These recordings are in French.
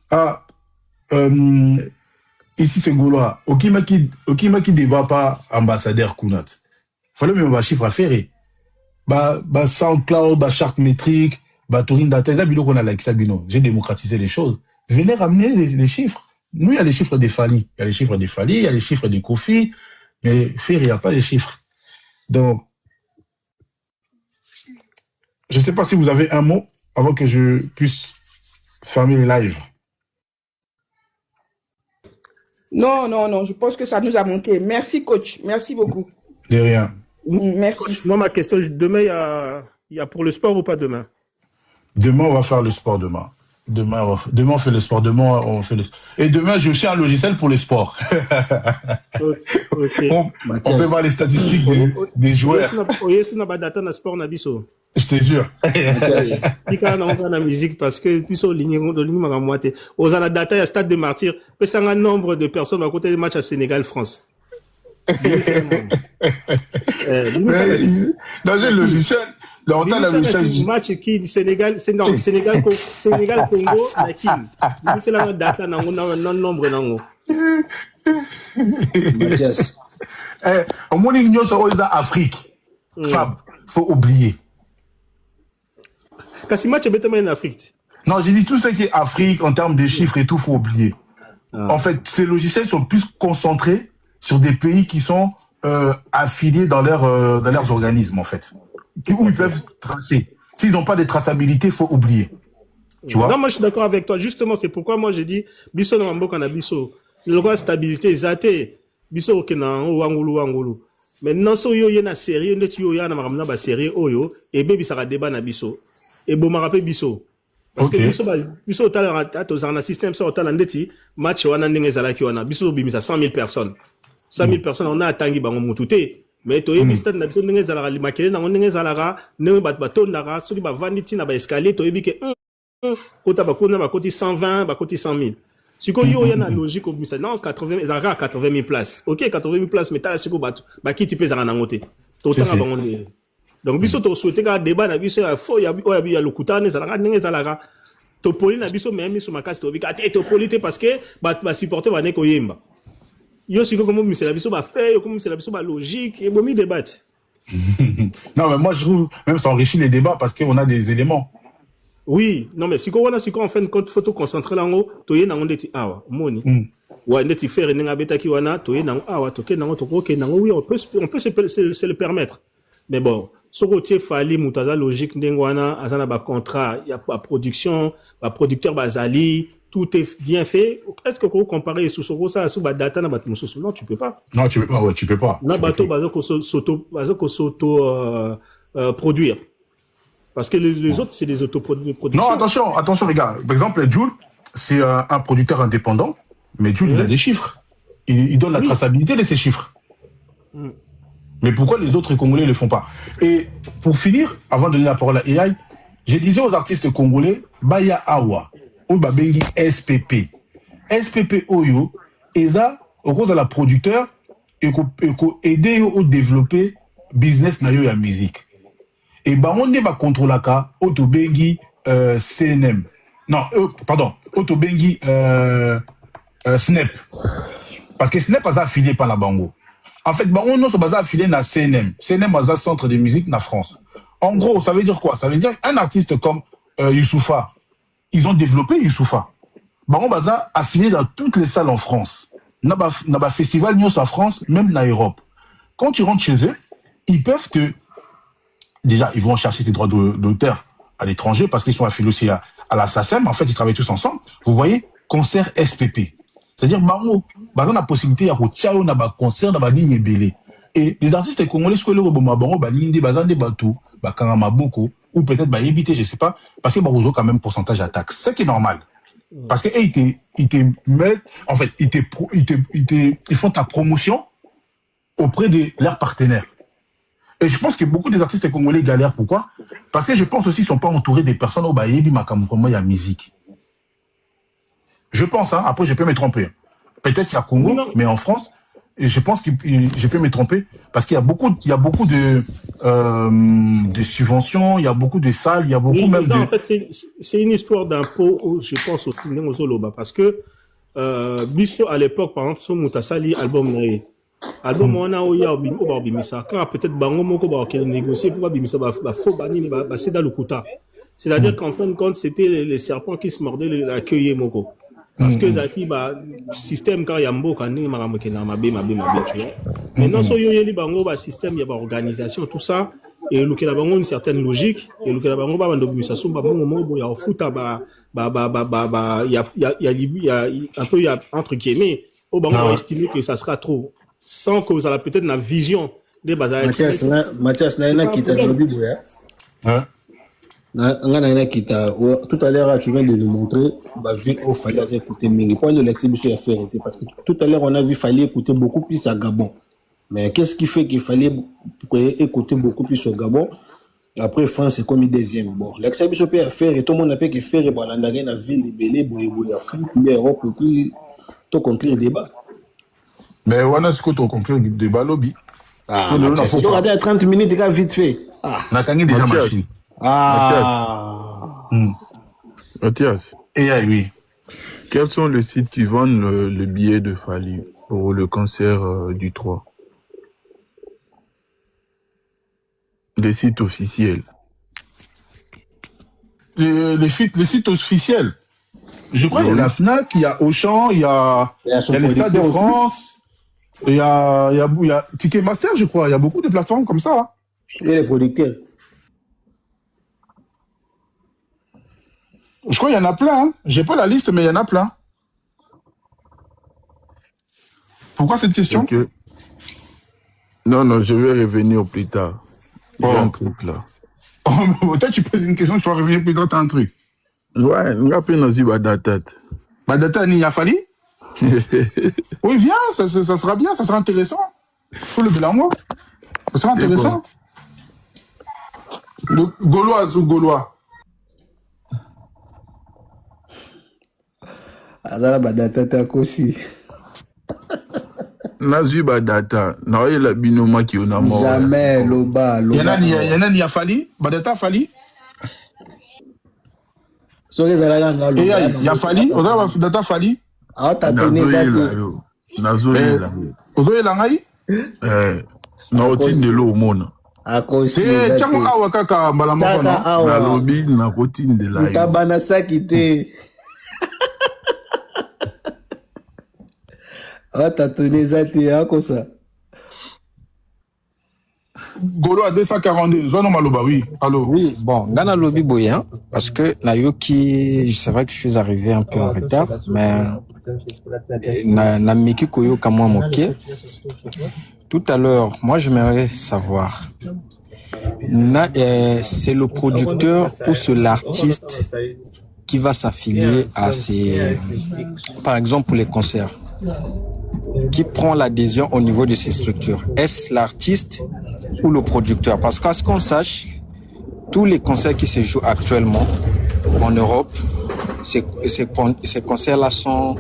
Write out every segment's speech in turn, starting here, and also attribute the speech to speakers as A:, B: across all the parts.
A: Ah, euh, ici c'est Gaulois. Okima qui débat pas ambassadeur Kunat. Fallait même un chiffre à faire. SoundCloud, charte métrique, Touring Data, qu'on a like ça, j'ai démocratisé les choses. Venez ramener les chiffres. Nous, il y a les chiffres des Fali. Il y a les chiffres des Fali, il y a les chiffres des Kofi. Mais faire, il n'y a pas les chiffres. Donc, je ne sais pas si vous avez un mot avant que je puisse fermer le live.
B: Non, je pense que ça nous a manqué. Merci, coach. Merci beaucoup.
A: De rien.
B: Merci.
C: Coach, moi, ma question, demain, il y a pour le sport ou pas demain?
A: Demain, on va faire le sport demain. Demain, on fait le sport. Demain, on fait le... Et demain, je suis un logiciel pour le sport.
C: Okay.
A: On peut voir les statistiques des joueurs. Je te jure.
C: Il y a la musique parce que puis au ligne moitié. Aux la data, il y a stade de martyrs. Puis ça un nombre de personnes à côté des matchs à Sénégal-France.
A: Dans un logiciel.
C: Le match qui du Sénégal, c'est non, Sénégal Congo, la Kim. C'est la data non nombre non.
A: Mathias. Au moins l'union sur Afrique. Fab, faut oublier.
C: Quand ce match est bêtement en Afrique.
A: Non, j'ai dit tout ce qui est Afrique en termes de chiffres et tout, faut oublier. En fait, ces logiciels sont plus concentrés sur des pays qui sont affiliés dans leurs organismes en fait. Où ils peuvent tracer. S'ils n'ont pas de traçabilité, il faut oublier. Tu vois?
C: Non, moi je suis d'accord avec toi. Justement, c'est pourquoi moi j'ai dit biso na mboka na biso. Le droit stabilité zate biso okena wangulu. Maintenant so yo yena série ndeti yo yana makamna ba série oyo et bebi saka débat na biso. Et bon m'a rappelé biso. Parce que biso tala to système so tala ndeti match wana ndenge zalaki wana biso bimisa 100 000 personnes. 100 000 personnes on a atangi bango mutute. Mais to yebi stade na biso ndenge zalaka limakele na ndenge zalaka ndenge bato ndaka soki ba vanditi na ba escalier to yebi ke kota bakona bakoti 120 bakoti 100 000. Siko yo yana logique au misa non 80 000 places. OK 80 000 places mais tala siko bato bakiti pe zaka nangote. To tanga bango ndenge. Donc biso to souhaiter ka débat na biso ya fo ya lokutane zalaka ndenge zalaka to poli na biso même sur makasi to bika to polité parce que ba supporter ba ne ko yemba. Yo siko comme monsieur la biso ba fait yo comme monsieur la biso ba logique et bomi débat.
A: Non mais moi je trouve même ça enrichit les débats parce qu'on a des éléments.
C: Oui, non mais siko en fait compte photo concentré là ngo to ye na ndeti awa moni. Ouais ndeti faire ninga beta ki wana to ye na awa to ke na to ko ke na oui on peut se le permettre. Mais bon, ce côté fali mutaza logique ndengwana azana ba contrat, il y a pas production, ba producteur bazali, tout est bien fait. Est-ce que vous comparez sous ça sous ba data na ba mususu? Non, tu peux pas.
A: Non, tu peux pas, ouais, tu peux pas.
C: Na bato bazoko produire. Parce que les autres c'est des autoproductions.
A: Non, attention les gars. Par exemple, Jules, c'est un producteur indépendant, mais Jules il a des chiffres. Il donne la traçabilité de ces chiffres. Mais pourquoi les autres Congolais ne le font pas? Et pour finir, avant de donner la parole à AI, je disais aux artistes congolais, Baya Awa, ou Babengi SPP. SPP Oyo, Eza, au cause de la producteur, et aider au développer business na yo ya musique. Et on ne va contrôler ka, Otobengi CNM. Non, pardon, Otobengi Snap. Parce que Snap a affilié par la Bango. En fait, on ne se base affilié à CNM. CNM est un centre de musique en France. En gros, ça veut dire quoi? Ça veut dire un artiste comme Youssoufa, ils ont développé Youssoufa. On base affilié dans toutes les salles en France. Dans les festivals en France, même en Europe. Quand tu rentres chez eux, ils peuvent te... Déjà, ils vont chercher tes droits d'auteur à l'étranger parce qu'ils sont affiliés aussi à la SACEM. En fait, ils travaillent tous ensemble. Vous voyez, concert SPP. C'est-à-dire, on a la possibilité de faire un concert dans la ligne belé. Et les artistes congolais, ce que les ou peut-être éviter, je ne sais pas, parce qu'ils ont quand même pourcentage à taxe. C'est qui est normal. Parce que en fait, ils font ta promotion auprès de leurs partenaires. Et je pense que beaucoup des artistes congolais galèrent. Pourquoi? Parce que je pense aussi qu'ils ne sont pas entourés des personnes au Bayebi, vraiment, il y a musique. Je pense, hein, après je peux me tromper. Peut-être qu'il y a Congo, mais en France, et je pense que je peux me tromper, parce qu'il y a beaucoup de subventions, il y a beaucoup de salles, il y a beaucoup
C: Oui,
A: même
C: ça,
A: de...
C: en fait, c'est une histoire d'impôt, je pense, au cinéma aux Oloba, parce que Bisso, à l'époque, par exemple, son Moutasali, album on a oya obimisa quand peut-être bango moko ba négocier pour bimisa ba faux bani ba c'est dans le kuta, c'est-à-dire qu'en fin de compte c'était les serpents qui se mordaient la queue moko, parce que zaki ba système quand yambo kan ni maramoke na mabe tu vois. Maintenant so yo yeli bango ba système ya ba organisation tout ça, et le la bango une certaine logique, et le la bango ba bando bimisa so ba bango mo ya futa ba y a un peu, il y a entre guillemets au bango estimé que ça sera trop, sans que vous avez peut-être la vision des bases.
D: Mathias, tout à l'heure, tu viens de nous montrer, il fallait écouter Mingi. Point de l'exhibition à faire, parce que tout à l'heure, on a vu qu'il fallait écouter beaucoup plus à Gabon. Mais qu'est-ce qui fait qu'il fallait écouter beaucoup plus au Gabon? Après, France, c'est comme une deuxième. Bon, l'exhibition peut faire, et tout le monde a fait que faire, et bon, on a la ville, les Bélé, Afrique, l'Europe, et puis, tout conclure le débat.
A: Mais on a ce que tu conclure le débat lobby.
D: Ah, Mathias, donc à 30 minutes, il a vite fait.
A: Ah. On a gagné déjà machine.
D: Ah.
E: Mathias.
A: Et oui.
E: Quels sont les sites qui vendent le billet de Fali pour le concert du 3? Les sites officiels.
A: Les sites officiels. Je crois qu'il y a la FNAC, il y a Auchan, il y a les Stades de France, il y a Ticketmaster, je crois. Il y a beaucoup de plateformes comme ça. Hein.
D: Et les producteurs.
A: Je crois qu'il y en a plein. Hein. J'ai pas la liste, mais il y en a plein. Pourquoi cette question?
E: Okay. Non, je vais revenir plus tard. J'ai un truc là.
A: Oh, toi, tu poses une question, tu vas revenir plus tard, t'as un truc.
E: Ouais, on a peine aussi Badata.
A: Badata, il a fallu. Oui, viens, ça sera bien, ça sera intéressant. Faut le moi. Ça sera intéressant. Bon. Le Gaulois ou Gaulois.
D: Azala Badata t'as aussi.
E: Nazu Badata, n'a la binoma qui on a mort.
D: Jamais Loba.
A: Il y en a ni a fallu, Badata a fallu.
D: Et
A: il y a fallu, Badata a fallu.
D: Ah, t'as donné
E: Nazo là.
A: Ozoé langai?
E: Na otine de l'eau au monde.
A: C'est tiens awa kaka mbalamba
E: na. Na lobby na otine de là.
D: Tabana sakité. Ah, t'as tenu zati comme ça.
A: Golo à 242, Zono Maloba, oui. Allô.
F: Oui, bon, dans le lobby boyan, parce que Nayoki, c'est vrai que je suis arrivé un peu en retard, mais na Miki Koyo Kamwa Moké. Tout à l'heure, moi j'aimerais savoir, c'est le producteur ou c'est l'artiste qui va s'affilier à ces, par exemple pour les concerts, qui prend l'adhésion au niveau de ces structures? Est-ce l'artiste ou le producteur? Parce qu'à ce qu'on sache, tous les concerts qui se jouent actuellement en Europe, ces concerts-là sont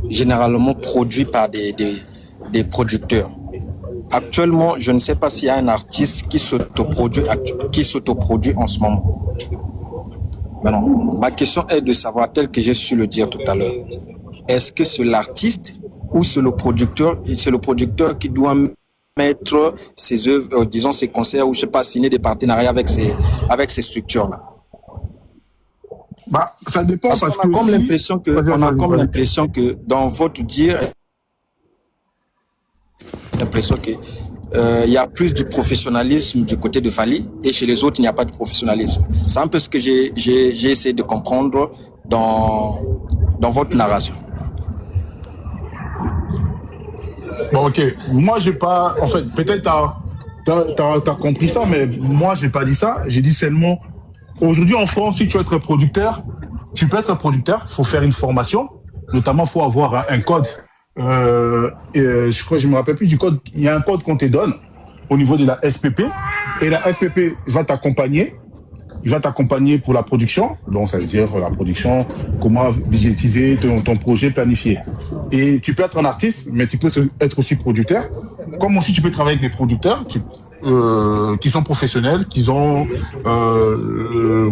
F: généralement produits par des producteurs. Actuellement, je ne sais pas s'il y a un artiste qui s'autoproduit en ce moment. Maintenant, ma question est de savoir, tel que j'ai su le dire tout à l'heure, est-ce que c'est l'artiste ou c'est le producteur? Et c'est le producteur qui doit mettre ses œuvres, disons ses concerts, ou je sais pas, signer des partenariats avec ces structures-là.
A: Bah, ça dépend parce
F: qu'on a comme l'impression que dans votre dire, l'impression que il y a plus du professionnalisme du côté de Fali et chez les autres il n'y a pas de professionnalisme. C'est un peu ce que j'ai essayé de comprendre dans votre narration.
A: Bon, ok. Moi, j'ai pas... En fait, peut-être t'as compris ça, mais moi, j'ai pas dit ça. J'ai dit seulement... Aujourd'hui, en France, si tu veux être producteur, tu peux être producteur, il faut faire une formation. Notamment, il faut avoir un code. Je crois, je me rappelle plus du code. Il y a un code qu'on te donne au niveau de la SPP. Et la SPP va t'accompagner. Il va t'accompagner pour la production. Donc, ça veut dire la production, comment budgétiser ton projet planifié. Et tu peux être un artiste, mais tu peux être aussi producteur. Comme aussi tu peux travailler avec des producteurs qui sont professionnels, qui ont,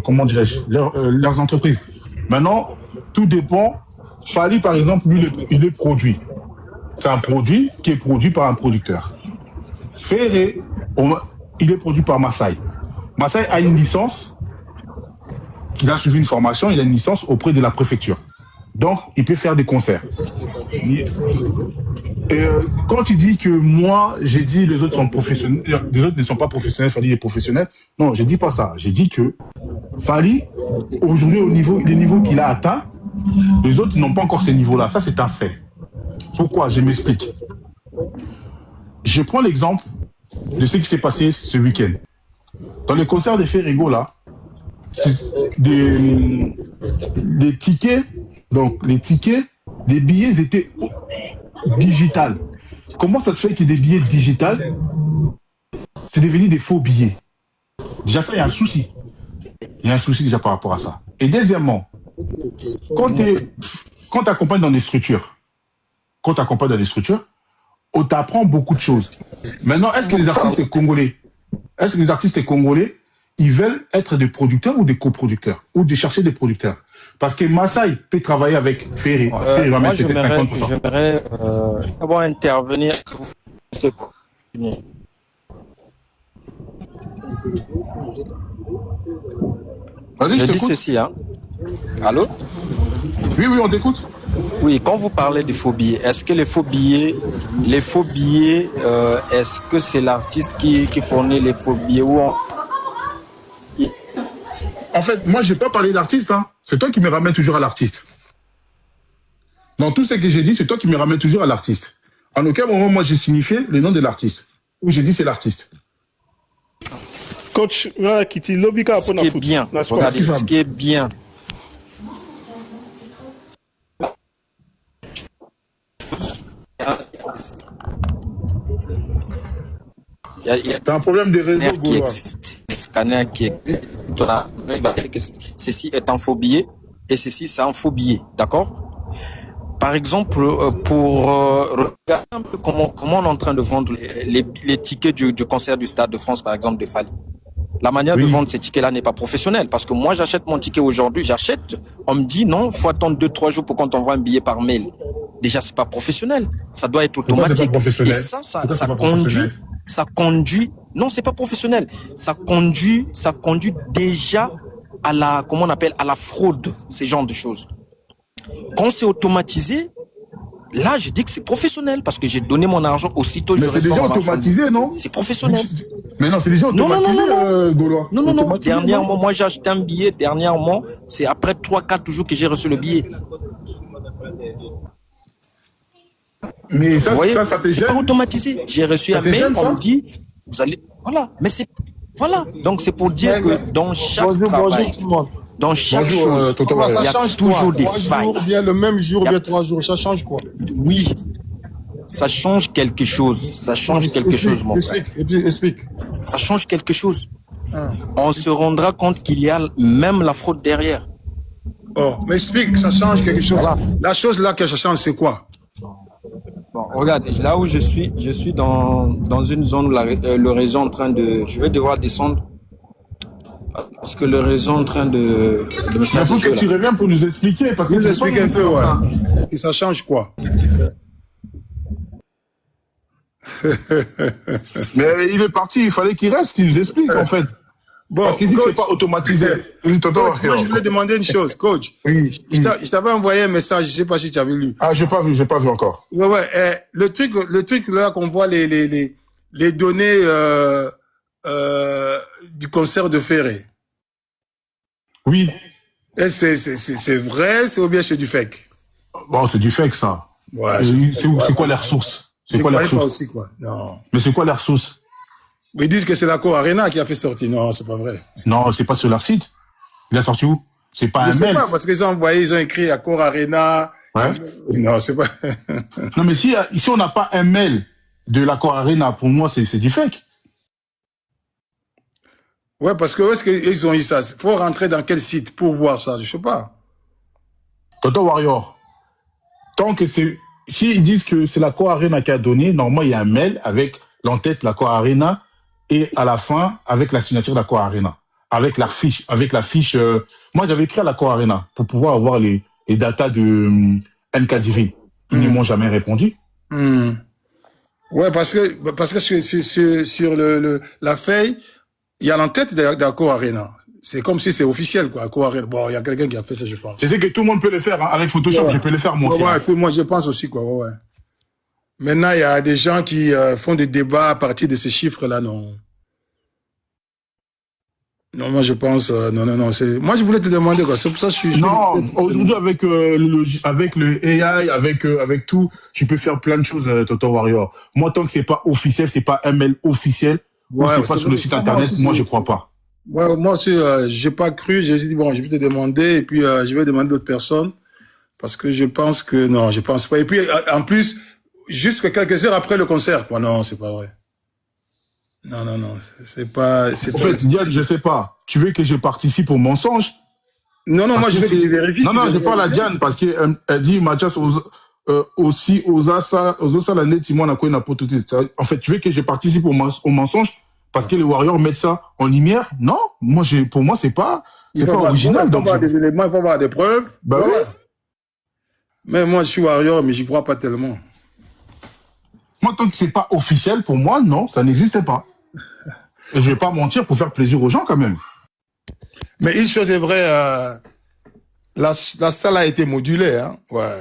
A: comment dirais-je, leurs entreprises. Maintenant, tout dépend. Fally, par exemple, lui, il est produit. C'est un produit qui est produit par un producteur. Ferré, il est produit par Masai. Masai a une licence, il a suivi une formation, il a une licence auprès de la préfecture. Donc, il peut faire des concerts. Et quand il dit que moi, j'ai dit les autres sont professionnels, les autres ne sont pas professionnels, Fally est professionnel. Non, je dis pas ça. J'ai dit que Fally, aujourd'hui, les niveaux qu'il a atteints, les autres n'ont pas encore ces niveaux-là. Ça, c'est un fait. Pourquoi? Je m'explique. Je prends l'exemple de ce qui s'est passé ce week-end. Dans les concerts de Ferrigo, là, les tickets, les billets étaient digital. Comment ça se fait que des billets digital, c'est devenu des faux billets? Déjà, ça, il y a un souci. Il y a un souci déjà par rapport à ça. Et deuxièmement, quand tu accompagnes dans des structures, on t'apprend beaucoup de choses. Maintenant, est-ce que les artistes congolais, ils veulent être des producteurs ou des coproducteurs, ou de chercher des producteurs? Parce que Masai peut travailler avec Ferré. Ferré va mettre peut-être 50%.
F: J'aimerais d'abord intervenir.
A: Vas-y,
F: je dis ceci, hein. Allô?
A: Oui, on t'écoute.
F: Oui, quand vous parlez de faux billets, est-ce que les faux billets, est-ce que c'est l'artiste qui fournit les faux billets ou
A: En fait, moi, je n'ai pas parlé d'artiste. Hein. C'est toi qui me ramènes toujours à l'artiste. Dans tout ce que j'ai dit, c'est toi qui me ramènes toujours à l'artiste. En aucun moment, moi, j'ai signifié le nom de l'artiste. Ou j'ai dit c'est l'artiste.
C: Coach, Kitty, Lobika,
F: ce qui est bien, regardez, ce qui est bien.
A: T'as un problème de réseau,
F: qui existe, le scanner qui existe. Ceci est un faux billet et ceci c'est un faux billet, d'accord? Par exemple, pour regarder un peu comment on est en train de vendre les tickets du concert du Stade de France, par exemple, de Fally. La manière de vendre ces tickets-là n'est pas professionnelle parce que moi, j'achète mon ticket aujourd'hui, on me dit non, il faut attendre 2-3 jours pour qu'on t'envoie un billet par mail. Déjà, c'est pas professionnel. Ça doit être automatique. Et ça conduit, non, c'est pas professionnel. Ça conduit déjà à la, comment on appelle, à la fraude, ces genres de choses. Quand c'est automatisé, là, je dis que c'est professionnel parce que j'ai donné mon argent aussitôt.
A: Mais c'est déjà automatisé, non?
F: C'est professionnel.
A: Mais non, c'est déjà automatisé, Gaulois.
F: Non. Dernièrement, moi, j'ai acheté un billet. Dernièrement, c'est après 3-4 jours que j'ai reçu le billet.
A: Mais ça,
F: vous voyez,
A: ça te gêne?
F: C'est pas automatisé. J'ai reçu un mail, on me dit, vous allez, voilà. Mais c'est, voilà. Donc, c'est pour dire que dans chaque travail, dans chaque chose, il y a toujours des failles.
G: Bien le même jour, bien 3 jours, ça change quoi?
F: Oui, ça change quelque chose. Ça change quelque chose, mon frère.
G: Explique.
F: Ça change quelque chose. On se rendra compte qu'il y a même la fraude derrière.
G: Oh, mais explique, ça change quelque chose. Voilà. La chose là que ça change, c'est quoi?
F: Bon, regarde, là où je suis dans une zone où le réseau est en train de... Je vais devoir descendre parce que le réseau est en train de me faire...
A: Il faut que tu reviennes pour nous expliquer. Parce que
G: nous explique un peu, ouais. Et ça change quoi?
A: Mais il est parti, il fallait qu'il reste, qu'il nous explique en fait. Bon, parce qu'il dit que c'est pas automatisé.
G: Coach, moi, je voulais demander une chose, coach.
A: Oui.
G: Je t'avais envoyé un message, je sais pas si tu avais lu.
A: Ah, j'ai pas vu encore.
G: Ouais, le truc là qu'on voit les données du concert de Ferré.
A: Oui.
G: C'est vrai, ou bien c'est du fake?
A: Bon, c'est du fake ça.
G: Ouais.
A: C'est quoi les ressources? C'est quoi les ressources?
G: Pas aussi quoi. Non.
A: Mais c'est quoi les ressources?
G: Ils disent que c'est la Cour Arena qui a fait sortir. Non, c'est pas vrai.
A: Non, c'est pas sur leur site. Il a sorti où? C'est pas un mail. Je sais pas,
G: parce qu'ils ont envoyé, ils ont écrit à Cour Arena.
A: Ouais.
G: Non, c'est pas.
A: Non, mais si on n'a pas un mail de la Cour Arena, pour moi, c'est du fake.
G: Ouais, parce que où est-ce qu'ils ont eu ça? Faut rentrer dans quel site pour voir ça? Je sais pas.
A: Tonton Warrior, tant que c'est s'ils disent que c'est la Core Arena qui a donné, normalement, il y a un mail avec l'entête de la Core Arena et à la fin, avec la signature de la Core Arena. Avec la fiche. Moi, j'avais écrit à la Core Arena pour pouvoir avoir les datas de NKDV. Ils ne m'ont jamais répondu.
G: Ouais, parce que sur la feuille, il y a l'entête de la Core Arena. C'est comme si c'est officiel, quoi, Core Arena. Bon, il y a quelqu'un qui a fait ça, je pense.
A: Je sais que tout le monde peut le faire, hein. Avec Photoshop, je peux le faire, moi aussi.
G: Ouais, moi, je pense aussi, quoi, ouais. Maintenant, il y a des gens qui font des débats à partir de ces chiffres-là, non. Non, moi, je pense, non. Moi, je voulais te demander, quoi. C'est pour ça que je suis.
A: Non, aujourd'hui, avec le AI, avec tout, tu peux faire plein de choses, Toto Warrior. Moi, tant que c'est pas officiel, c'est pas ML officiel, ou c'est pas sur le site internet, moi, je crois pas.
G: Ouais, moi aussi, j'ai pas cru, j'ai dit, bon, je vais te demander, et puis, je vais demander d'autres personnes, parce que je pense que, non, je pense pas. Et puis, en plus, juste quelques heures après le concert, quoi. Non, c'est pas vrai. Non, c'est pas...
A: En fait, Diane, je sais pas. Tu veux que je participe au mensonge?
G: Non, moi, je vais que tu vérifies.
A: Non, je parle à Diane, parce qu'elle dit, Mathias, aussi, Osasa, la net, moi, n'a quoi, n'a pas tout. En fait, tu veux que je participe au mensonge? Parce que les Warriors mettent ça en lumière? Non, pour moi, c'est pas original.
G: Il faut avoir des éléments, il faut avoir des preuves.
A: Bah oui.
G: Mais moi, je suis Warrior, mais j'y crois pas tellement.
A: Moi, tant que c'est pas officiel, pour moi, non, ça n'existe pas. Et je vais pas mentir pour faire plaisir aux gens, quand même.
G: Mais une chose est vraie, la salle a été modulée, hein. Ouais.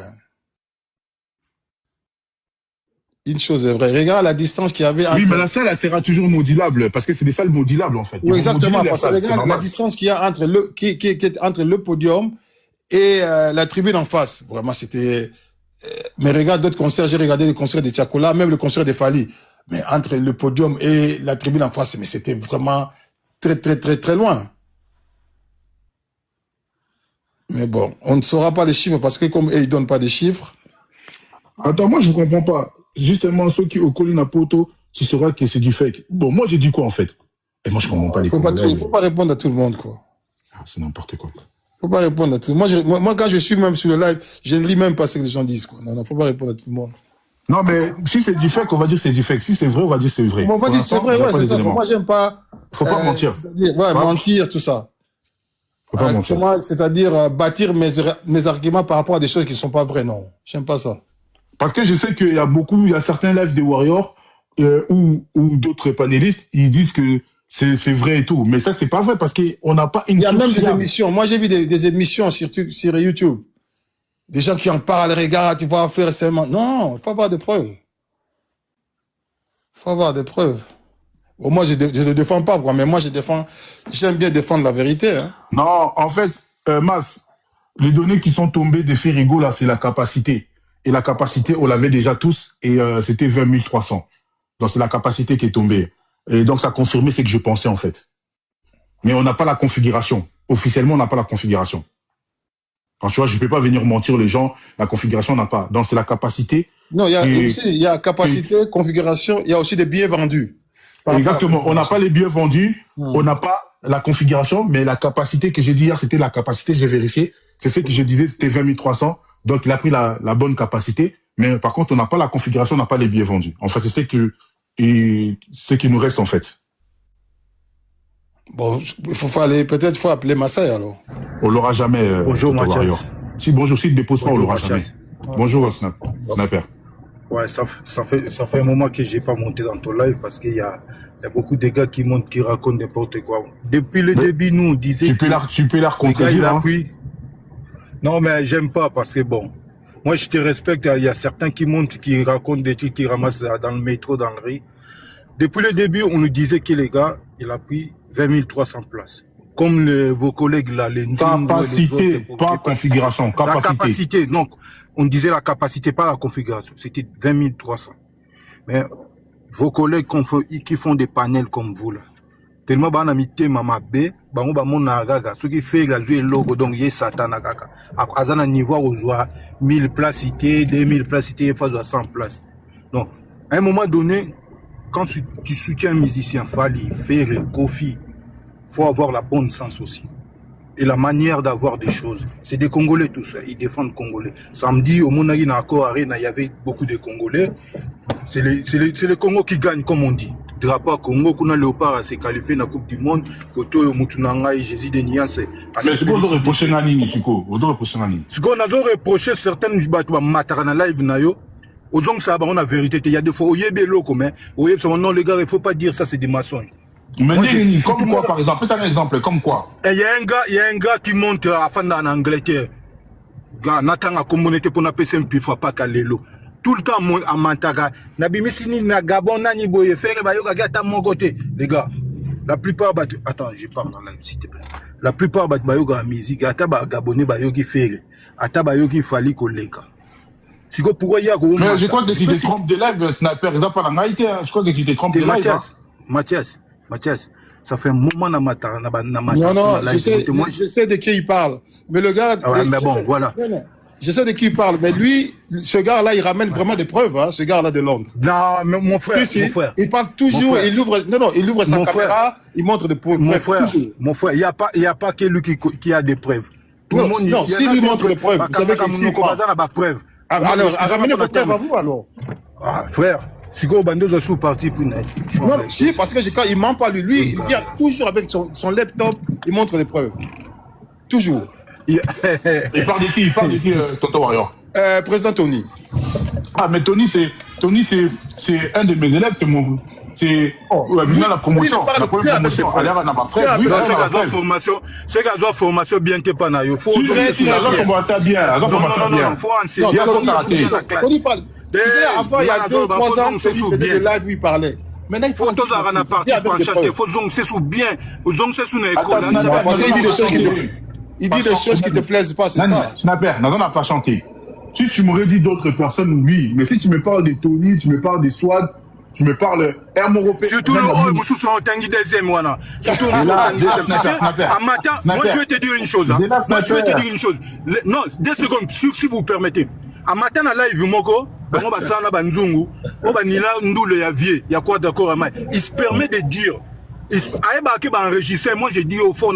G: Une chose est vraie. Regarde la distance qu'il y avait entre...
A: Oui, mais la salle, elle sera toujours modulable, parce que c'est des salles modulables, en fait.
G: Oui, exactement, parce que regarde la distance qu'il y a entre entre le podium et la tribune en face. Vraiment, c'était... Mais regarde d'autres concerts, j'ai regardé les concerts de Tiakola, même le concert de Fali. Mais entre le podium et la tribune en face, mais c'était vraiment très loin. Mais bon, on ne saura pas les chiffres, parce que comme ils donnent pas des chiffres...
A: Attends, moi, je ne comprends pas. Justement, ceux qui, au Colina Poto, tu sauras que c'est du fake. Bon, moi, j'ai dit quoi, en fait? Et moi, je comprends pas les
G: Il faut pas répondre à tout le monde, quoi.
A: C'est n'importe quoi.
G: Faut pas répondre à tout le monde. Moi, quand je suis même sur le live, je ne lis même pas ce que les gens disent, quoi. Non, faut pas répondre à tout le monde.
A: Non, mais si c'est du fake, on va dire c'est du fake. Si c'est vrai, on va dire c'est vrai.
G: On va dire c'est vrai, ouais, c'est ça. Moi, j'aime pas...
A: Faut pas mentir.
G: Ouais, mentir, tout ça.
A: Faut pas mentir.
G: C'est-à-dire bâtir mes arguments par rapport à des choses qui ne sont pas vraies, non. J'aime pas ça.
A: Parce que je sais qu'il y a certains lives des Warriors ou d'autres panélistes, ils disent que c'est vrai et tout. Mais ça, c'est pas vrai parce qu'on n'a pas une...
G: Il y a même des émissions. Moi, j'ai vu des émissions sur YouTube. Des gens qui en parlent, regarde, tu vas faire seulement. Non, il faut avoir des preuves. Il faut avoir des preuves. Bon, moi, je ne défends pas, quoi, mais moi, j'aime bien défendre la vérité. Hein.
A: Non, en fait, Mas, les données qui sont tombées des Ferrigo, là, c'est la capacité. Et la capacité, on l'avait déjà tous, et c'était 20 300. Donc, c'est la capacité qui est tombée. Et donc, ça a confirmé ce que je pensais, en fait. Mais on n'a pas la configuration. Officiellement, on n'a pas la configuration. Quand tu vois, je ne peux pas venir mentir les gens, la configuration, on n'a pas. Donc, c'est la capacité.
G: Non, il y a capacité, configuration, il y a aussi des billets vendus.
A: Exactement. On n'a pas les billets vendus, on n'a pas la configuration, mais la capacité que j'ai dit hier, c'était la capacité, j'ai vérifié. C'est ce que je disais, c'était 20 300. Donc, il a pris la bonne capacité. Mais par contre, on n'a pas la configuration, on n'a pas les billets vendus. En fait, c'est ce qui nous reste, en fait.
G: Bon, peut-être faut appeler Massaï, alors.
A: On l'aura jamais.
C: Bonjour, Mathias.
A: Si, bonjour, si ne dépose pas, on l'aura jamais. Bonjour, Sniper.
H: Ouais, ça fait un moment que j'ai pas monté dans ton live parce qu'il y a beaucoup de gars qui montent, qui racontent n'importe quoi. Depuis le début, nous, on disait...
A: Tu peux la recontredire, hein.
H: Non, mais j'aime pas parce que bon, moi je te respecte, il y a certains qui montent, qui racontent des trucs, qui ramassent dans le métro, dans le riz. Depuis le début, on nous disait que les gars, il a pris 20 300 places. Comme vos collègues là, les
A: capacité, pas configuration, capacité.
H: La capacité, donc, on disait la capacité, pas la configuration. C'était 20 300. Mais vos collègues qui font des panels comme vous là, tellement on a mis mama B, on a mon agaga, ce qui fait la jouer logo donc il y a Satan agaga. À un niveau où on 1000 places cité, 2000 places cité, il faut 100 places. Donc, à un moment donné, quand tu soutiens un musicien, Fali, Ferré, Kofi, faut avoir la bonne sens aussi. et la manière d'avoir des choses. C'est des Congolais tout ça, ils défendent Congolais. Samedi, au Monagui Nako Arena, il y avait beaucoup de Congolais. C'est les Congo qui gagnent, comme on dit. Drapeau Congo, qu'on a Léopard à se qualifier dans la Coupe du Monde, Koto, Moutunanga et Jésus de Niance.
A: Mais c'est quoi vous reprochez Nani, Siko? Vous reprochez Nani?
H: Ce qu'on a reproché certaines bateaux Matarana live nayo. Aux gens ça on a vérité. Il y a des fois, oyebe loko, mais oyebe non les gars, il faut pas dire ça, c'est des maçons.
A: Mais comme quoi, par exemple, c'est un exemple, comme quoi?
H: Il y a un gars qui monte à Fanda en Angleterre. Gars, Nathan a communauté pour n'a pas un pifa pas Kalelo. Tout le temps à Mantaga. Nabimisini na Gabon nani boye faire ba yo gata mon côté. Les gars, la plupart attends, je parle en live s'il te plaît. La plupart ba yo ga musique ata ba Gabonais ba yo qui faire. Ata ba yo qui fali koleka. Siko pourquoi il y a go.
A: Mais je crois que tu te trompes de live sniper, ça pas en Haïti, je crois que tu te trompes de live.
H: Mathias, ça fait un moment na Matara na
G: Non, je sais de qui il parle. Mais le gars
H: mais bon, voilà.
G: Je sais de qui il parle, mais lui, ce gars-là, il ramène vraiment des preuves, hein, ce gars-là de Londres.
H: Non, mais mon frère,
G: il parle toujours, il ouvre sa caméra, il montre des preuves.
H: Mon frère, il y a pas que lui qui a des preuves. Tout le monde,
G: non, si lui montre des preuves, vous savez qu'il s'y croit. Alors, ramenez vos preuves à vous, alors.
H: Ah, frère, si vous avez sous parti pour
G: non, si, parce que quand il ment pas lui, il vient toujours avec son laptop, il montre des preuves. Toujours.
A: Il parle de qui? Il parle de qui, Toto Warrior?
G: Président Tony.
A: Ah, mais Tony, c'est un de mes élèves, c'est mon. C'est la promotion. La première promotion. Allez, on n'a pas prêt.
H: C'est gars ont formation bien que pas na yo.
A: Faut bien. Faut enseigner.
G: Tony parle. Tu sais, avant, il y a 2-3 ans, Tony faisait des lives où il parlait. Maintenant, il faut
H: tous avoir partie pour chanter. Faut zoncer sous bien. Zoncer sous une école.
G: Il dit des choses qui te plaisent pas, c'est ça.
A: Sniper, on n'a pas chanté. Si tu m'aurais dit d'autres personnes, oui. Mais si tu me parles de Tony, tu me parles de Swag, tu me parles Hermoropé.
H: Surtout le Moussou sont Tanguy deuxième, voilà. Surtout le matin, moi je vais te dire une chose. Non, 2 secondes, si vous permettez. À matin, à live, Moko, on va s'en aller à Nzungu, on va nila ndoule ya vie, ya quoi d'accord à moi. Il se permet de dire. Moi je dis au fond,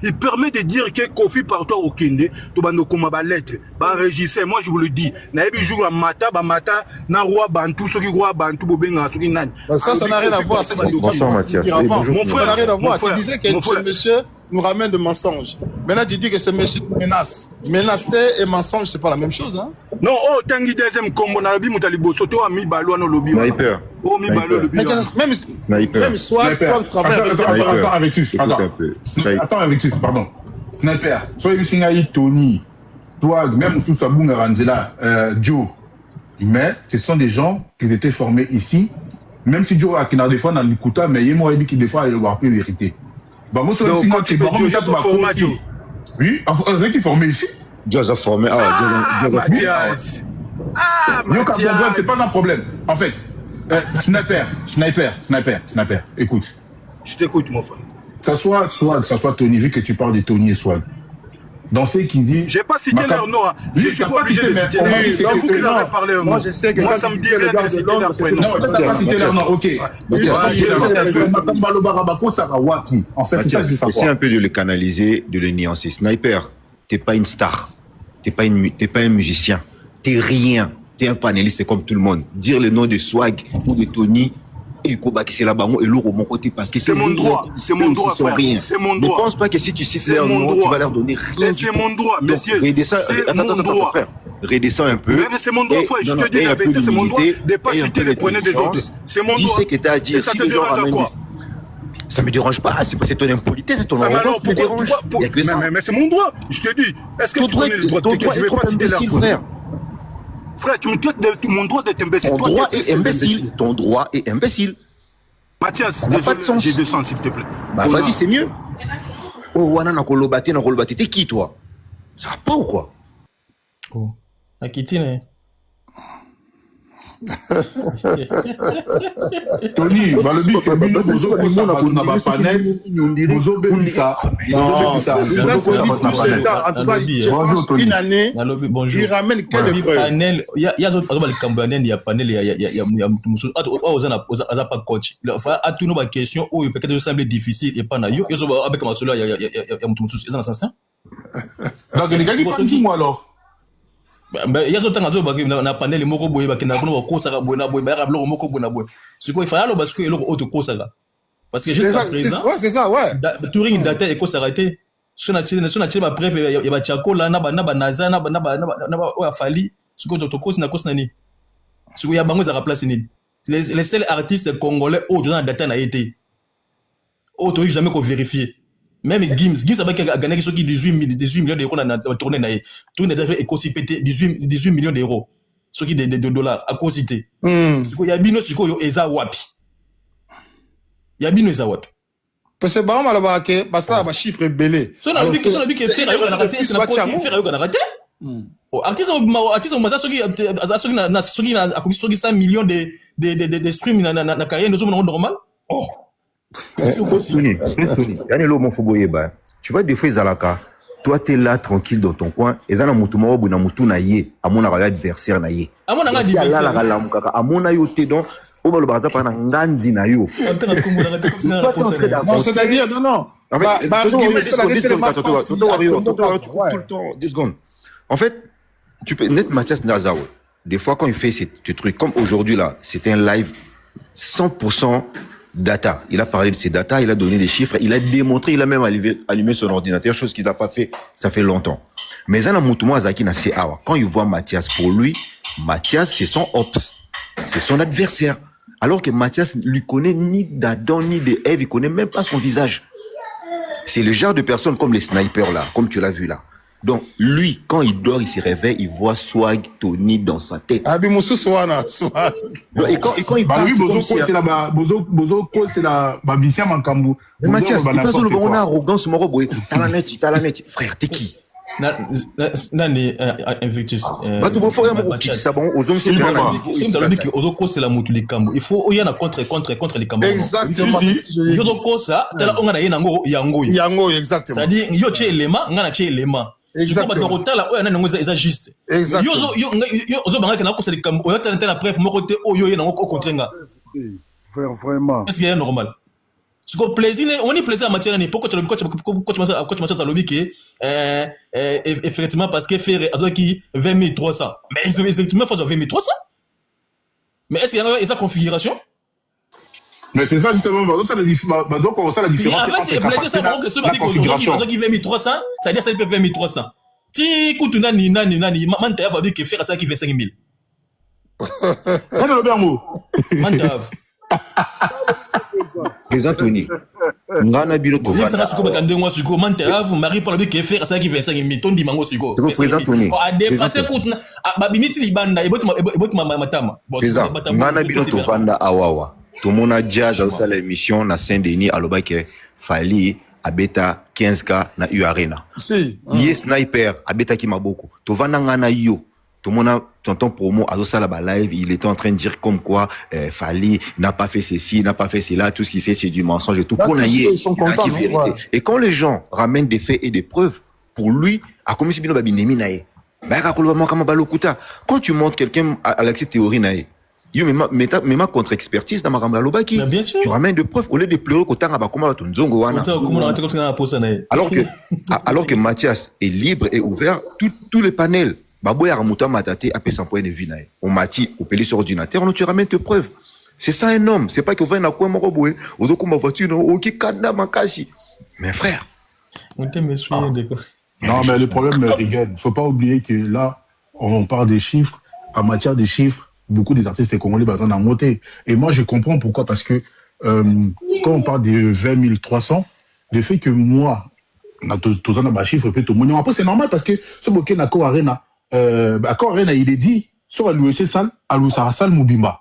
H: il permet de dire que Kofi partout au Kende, tu vas nous commander la lettre. Moi je vous le dis.
G: Ça n'a rien à voir.
I: Bonsoir Mathias.
G: Mon frère n'a rien à voir. Tu disais que ce monsieur nous ramène de mensonges. Maintenant tu dis que ce monsieur menace. Menacer et mensonge, c'est pas la même chose, hein?
H: Non, oh, Tanguy deuxième combo, na bi mutalibo, soto a mi balo no lobby.
I: Sniper.
H: Oh, mi balo lobby.
G: Même soit
A: attends avec tu. Attends avec tu, pardon. Sniper. Soyez singaï Tony. Toi, même sous Sabunga Ranzela, Joe. Mais ce sont des gens qui étaient formés ici. Même si Joe a des fois dans l'Ikuta, mais il m'a dit qu'il des fois il va plus vérité. Bah moi sur le c'est bon, oui, avec qui formé ici.
I: Joseph formé.
H: Mathias.
A: Mathias. C'est pas un problème. En fait, sniper. Écoute.
H: Je t'écoute, mon frère.
A: Que ça soit Tony, vu que tu parles de Tony et Swag. Dans ce qui dit.
H: J'ai pas cité leur nom. Je suis pas obligé de citer leur nom. C'est vous qui l'avez parlé.
G: Moi, je sais que.
H: Moi, ça me dit rien de citer leur prénom.
A: Non, tu n'as pas cité leur nom, ok. En fait, c'est ça que je
I: essaie un peu de le canaliser, de le nuancer. Sniper, t'es pas une star. T'es pas un musicien. T'es rien. T'es un panéliste comme tout le monde. Dire le nom de Swag ou de Tony. Et Kobaki c'est là-bas et l'eau au mon côté parce que
H: c'est mon droit, c'est mon droit, frère. C'est mon droit.
I: Ne pense pas que si tu cites leur nom, tu vas leur donner rien.
H: C'est mon droit, messieurs.
I: C'est mon droit. Redescends un peu.
H: Mais c'est mon droit, frère. Je te dis la vérité, c'est mon droit de ne pas citer les poignets des autres. C'est mon droit. Et ça te dérange à quoi?
I: Ça me dérange pas, c'est ton impolitesse, c'est ton arrogance qui me dérange.
H: Mais c'est mon droit, je te dis. Est-ce que tu connais le droit de quelqu'un? Je ne vais pas citer leur frère. Frère, tu me traites de mon droit d'être imbécile.
I: Ton droit est imbécile.
H: Mathias, désolé, j'ai 200 s'il te plaît.
I: Bah vas-y, c'est mieux. Oh, wana na kolobate, t'es qui toi? Ça va pas ou quoi?
J: Oh, Akitine.
A: Tony, balobi ke bino bozo kosa bato na ba panel, bozo bebisa.
G: En tout cas, une année, il ramène quel
J: panel, il y a le Camerounais, il y a panel, il y a musu. Aza pas coach. Enfin, à tout nos questions, où peut-être semble difficile et pas na yo. Yo zo avec ma solo, il y a musu. C'est dans ce sens.
A: Donc les gars, ils parlent du moi alors.
J: Il y a d'autres gens qui na panel moko boye bakina kono ko saka boye na boye ba rablo moko boye na boye. Ce qu'il faut alors parce que l'autre autre ko saka. Parce que juste présent.
G: Ouais, c'est ça, ouais.
J: Touring data et ko s'arrêter. Sona ba bref ya ba chako là na ba naza na ba o afali. Ce que d'autres ko na ko nani. Ce qu'il y a bango za place ni. Les seuls artistes congolais autres dans data na été. Autre jamais ko vérifier. Même Gims a gagné 18 millions d'euros dans la tournée. La tournée d'affaires est aussi pété 18 millions d'euros. Ce qui est de dollars à cause de. Il y a bino ce qu'il y a wapi. Il y a bino wapi.
G: Parce que bah là-bas parce que là chiffre est belé.
J: Son avis que faire a raté, c'est pas faire a raté. Artiste na 100 millions de streams na carrière nous sommes normal. Oh.
I: Tu vois, des fois, Zalaka, toi, t'es là, tranquille dans ton coin, et Zana Moutouma, Bounamoutou Naye, à mon adversaire Naye.
J: À mon adversaire.
I: À mon ayoté, donc, au bas le bazar, par un Gandhi Nayo.
G: Non, c'est-à-dire, non.
I: En fait, tu peux, net Mathias Nazawa, des fois, quand il fait ces trucs, comme aujourd'hui, là, c'était un live 100% data. Il a parlé de ses data, il a donné des chiffres, il a démontré, il a même allumé son ordinateur, chose qu'il n'a pas fait, ça fait longtemps. Mais Zana Moutouma Zaki na Awa, quand il voit Mathias, pour lui, Mathias, c'est son ops. C'est son adversaire. Alors que Mathias lui connaît ni d'Adam, ni d'Ève, il connaît même pas son visage. C'est le genre de personnes comme les snipers là, comme tu l'as vu là. Donc, lui, quand il dort, il se réveille, il voit Swag, Tony dans sa tête.
G: Ah, mais Moussou Swana, Swag.
I: Et quand il parle,
A: oui, Bozo, c'est la Babissia Mankambu.
I: Mais Mathias, il passe le bon arrogance, Moroboué. Talanet, frère, t'es qui?
J: Nani, Invictus.
I: Bah, tu peux faire un mot qui ça bon, aux hommes, c'est bien.
J: C'est la moutou les Kambu. Il faut, il y en a contre les Kambu.
G: Exactement.
J: Yozoko ça, tela on a yango,
G: Yango, exactement.
J: C'est-à-dire, yo tche élément, ngana tche élément.
G: Exactement.
J: Juste.
G: Exactement.
J: Yo banga kana kosa les Kambu. Yo tena la preuve moko te o yo yana ko contre nga.
H: Vraiment.
J: Est-ce qu'il y a normal? Ce qu'on plaisir, on est plaisir en matière n'est pourquoi tu m'as dit lobby qui effectivement parce que faire qui 20 300. Mais effectivement faut 20 300. Mais est-ce qu'il y a sa configuration?
A: Mais c'est ça justement, ça la différence.
J: La configuration. Qui 20 300, ça veut dire ça peut 20 300. Si coûte nani manta va dire que faire ça qui fait 5 000.
A: On est le bien mot.
J: Manta.
I: Président Tony. Ngana biro to.
J: Ça sera comme quand moi suko manta vous Marie Paul que faire ça qui fait 5 000 ton dimango suko.
I: Président Tony.
J: A dépasser coûte ba biniti libanda et bot matama.
I: Président Ngana biro to vanda awawa. Tout le monde a déjà dans l'émission na Saint-Denis à l'Obake Fali abeta 15K na U Arena.
G: Si.
I: Yes sniper abeta ki maboko. To vanda ngana yo. Tout le monde a tonton promo à ça là-bas live, il était en train de dire comme quoi Fali n'a pas fait ceci, n'a pas fait cela, tout ce qu'il fait c'est du mensonge et tout.
G: Ils sont contents.
I: Ouais. Et quand les gens ramènent des faits et des preuves, pour lui, à comme si bino babinemi nae. Quand tu montres quelqu'un à l'accès théorie nae, yo mais ma contre-expertise dans ma ramla lobaki. Tu ramènes des preuves au lieu de pleurer qu'au temps à comment ton zongo wana. Alors que Mathias est libre et ouvert, tous les panels Baboya Ramuta Matate a fait son point de vue. On m'a dit, au pays sur ordinateur, on te ramène tes preuves. C'est ça un homme. C'est pas que vous venez à quoi mon robot, au dos comme ma voiture, au qui kanda makasi. Mais frère.
J: On t'aime
A: Non, mais le problème, Regan, faut pas oublier que là, on parle des chiffres. En matière des chiffres, beaucoup des artistes congolais basés en monté. Et moi, je comprends pourquoi. Parce que quand on parle des 20 300, le fait que moi, on a tous un chiffre, peut-être au après, c'est normal parce que ce bouquet n'a qu'au Arena. Accord Arena, il est dit sur l'UEC salle, à l'Oussara salle Moubimba.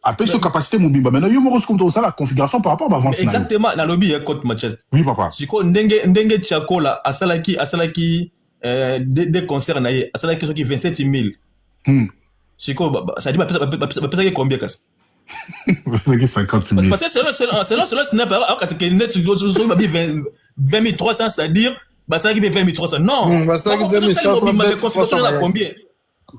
A: Après, sur capacité Moubimba. Maintenant, il y a la configuration par rapport à ma vente.
J: Exactement, dans le lobby, contre Manchester.
A: Oui, papa.
J: Si quoi, Ndenge Tchakola, à Salaki, des concerts, à Salaki, qui 27 000. C'est quoi, ça dit, bah, combien, casse?
A: 50 000.
J: Parce que selon Snap, alors quand tu net, tu dois 20 300, c'est-à-dire, bah, ça qui fait 20 300. Non.
G: Bah, ça qui fait 20 300.
J: Mais configuration, là, combien?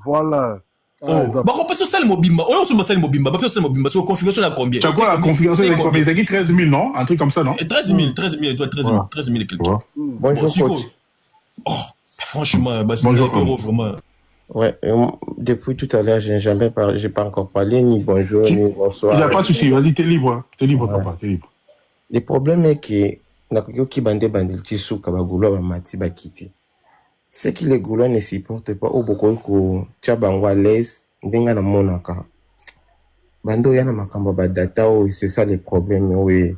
K: Voilà.
J: Bah, on peut sur ça le mobimba. Oh, sur ça le mobimba. Bah, sur le mobimba. Sur configuration, là, combien?
A: Tu as quoi, la configuration, c'est combien? C'est qui 13 000, non? Un truc comme ça, non?
J: 13 000 et quelques.
L: Bonjour, coach.
J: Oh, franchement, bah, c'est
A: bonjour,
L: vraiment. Ouais, depuis tout à l'heure, j'ai pas encore parlé, ni bonjour, ni bonsoir.
A: Il n'y a pas de souci, vas-y, t'es libre, hein. T'es libre, papa, t'es libre.
L: Le problème est que, c'est que les Gaulois ne supportent pas, au beaucoup, Tchabango à l'aise, Benga na monaka. Bando yana makamba ba data, c'est ça le problème, oui,